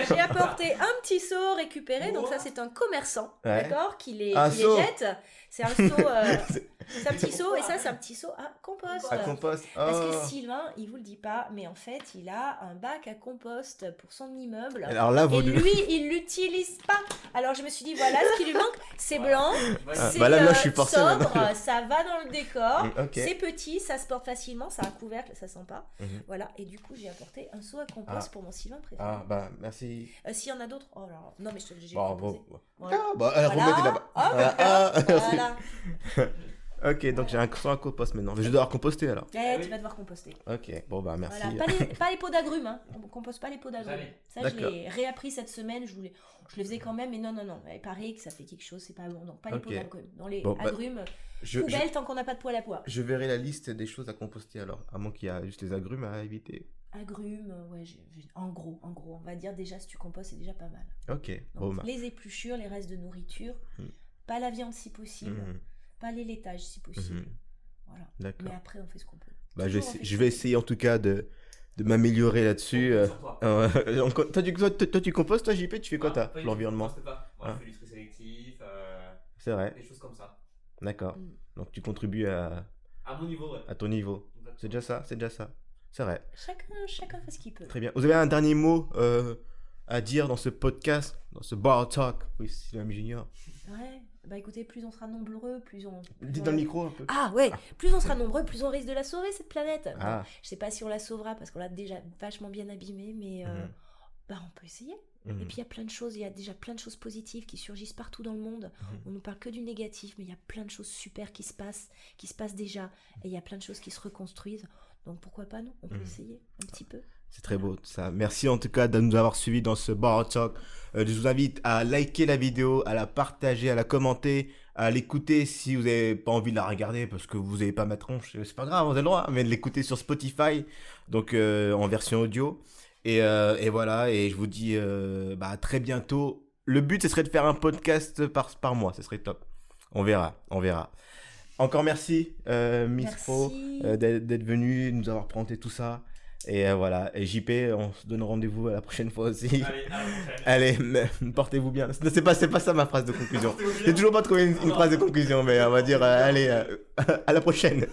j'ai apporté un petit seau récupéré. Donc ça, c'est un commerçant, d'accord, qui les jette. C'est un seau, c'est un petit seau, et ça, c'est un petit seau à compost.
À compost.
Parce que Sylvain, il vous le dit pas, mais en fait, il a un bac à compost pour son immeuble.
Alors là,
et lui, il l'utilise pas. Alors je me suis dit, voilà, ce qui lui manque, c'est blanc, c'est
là, je suis forcé,
sobre, ça va dans le décor,
Okay.
c'est petit, ça se porte facilement, ça a un couvercle, ça sent pas. Voilà, et du coup, j'ai apporté un seau à compost pour mon Sylvain préféré.
Ah, bah, merci.
S'il y en a d'autres, oh là, non, mais j'ai
Bravo.
Voilà.
Remettez là-bas.
Voilà.
Ok, donc j'ai un seau à compost maintenant. Mais je dois devoir composter alors.
Tu vas devoir composter.
Ok, bon bah merci.
Voilà. Pas les pots d'agrumes, hein. On compose pas les pots d'agrumes. Ça, je l'ai réappris cette semaine. Je le faisais quand même, mais non. Il paraît que ça fait quelque chose, c'est pas bon. Donc pas les pots d'agrumes. Dans les agrumes, poubelle tant qu'on n'a pas de poêle à pois.
Je verrai la liste des choses à composter alors, à moins qu'il y a juste les agrumes à éviter.
Agrumes, en gros, on va dire déjà si tu compostes, c'est déjà pas mal.
Ok,
donc, les épluchures, les restes de nourriture, pas la viande si possible. Pas les laitages si possible. Voilà.
D'accord.
Mais après, on fait ce qu'on peut.
Bah, je vais essayer en tout cas de m'améliorer là-dessus. Toi, tu compostes, toi, JP, tu fais quoi, toi, pour l'environnement?
Moi, je fais du tri sélectif.
C'est vrai.
Des choses comme ça.
D'accord. Donc, tu contribues à
mon niveau,
à ton niveau. C'est déjà ça. C'est vrai.
Chacun fait ce qu'il peut.
Très bien. Vous avez un dernier mot à dire dans ce podcast, dans ce Bar Talk with Sylvain Junior?
Ouais. Bah écoutez, plus on sera nombreux, plus on...
Dites dans le micro un peu.
Ah ouais, plus on sera nombreux, plus on risque de la sauver, cette planète.
Ah.
Bon, je sais pas si on la sauvera parce qu'on l'a déjà vachement bien abîmée, mais on peut essayer. Et puis il y a plein de choses, il y a déjà plein de choses positives qui surgissent partout dans le monde. On nous parle que du négatif, mais il y a plein de choses super qui se passent déjà. Et il y a plein de choses qui se reconstruisent. Donc pourquoi pas nous? On peut essayer un petit peu.
C'est très beau ça. Merci en tout cas de nous avoir suivis dans ce Bar Talk. Je vous invite à liker la vidéo, à la partager, à la commenter, à l'écouter si vous n'avez pas envie de la regarder parce que vous n'avez pas ma tronche. C'est pas grave, vous avez le droit, mais de l'écouter sur Spotify, donc en version audio. Et voilà, et je vous dis à très bientôt. Le but, ce serait de faire un podcast par mois, ce serait top. On verra. Encore merci, Miss Pro, d'être venu, de nous avoir présenté tout ça. Et voilà, et JP, on se donne rendez-vous à la prochaine fois aussi.
Allez, à la prochaine.
Allez, portez-vous bien. C'est pas ça ma phrase de conclusion. J'ai toujours pas trouvé une phrase de conclusion, mais on va dire allez, à la prochaine.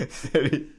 Salut.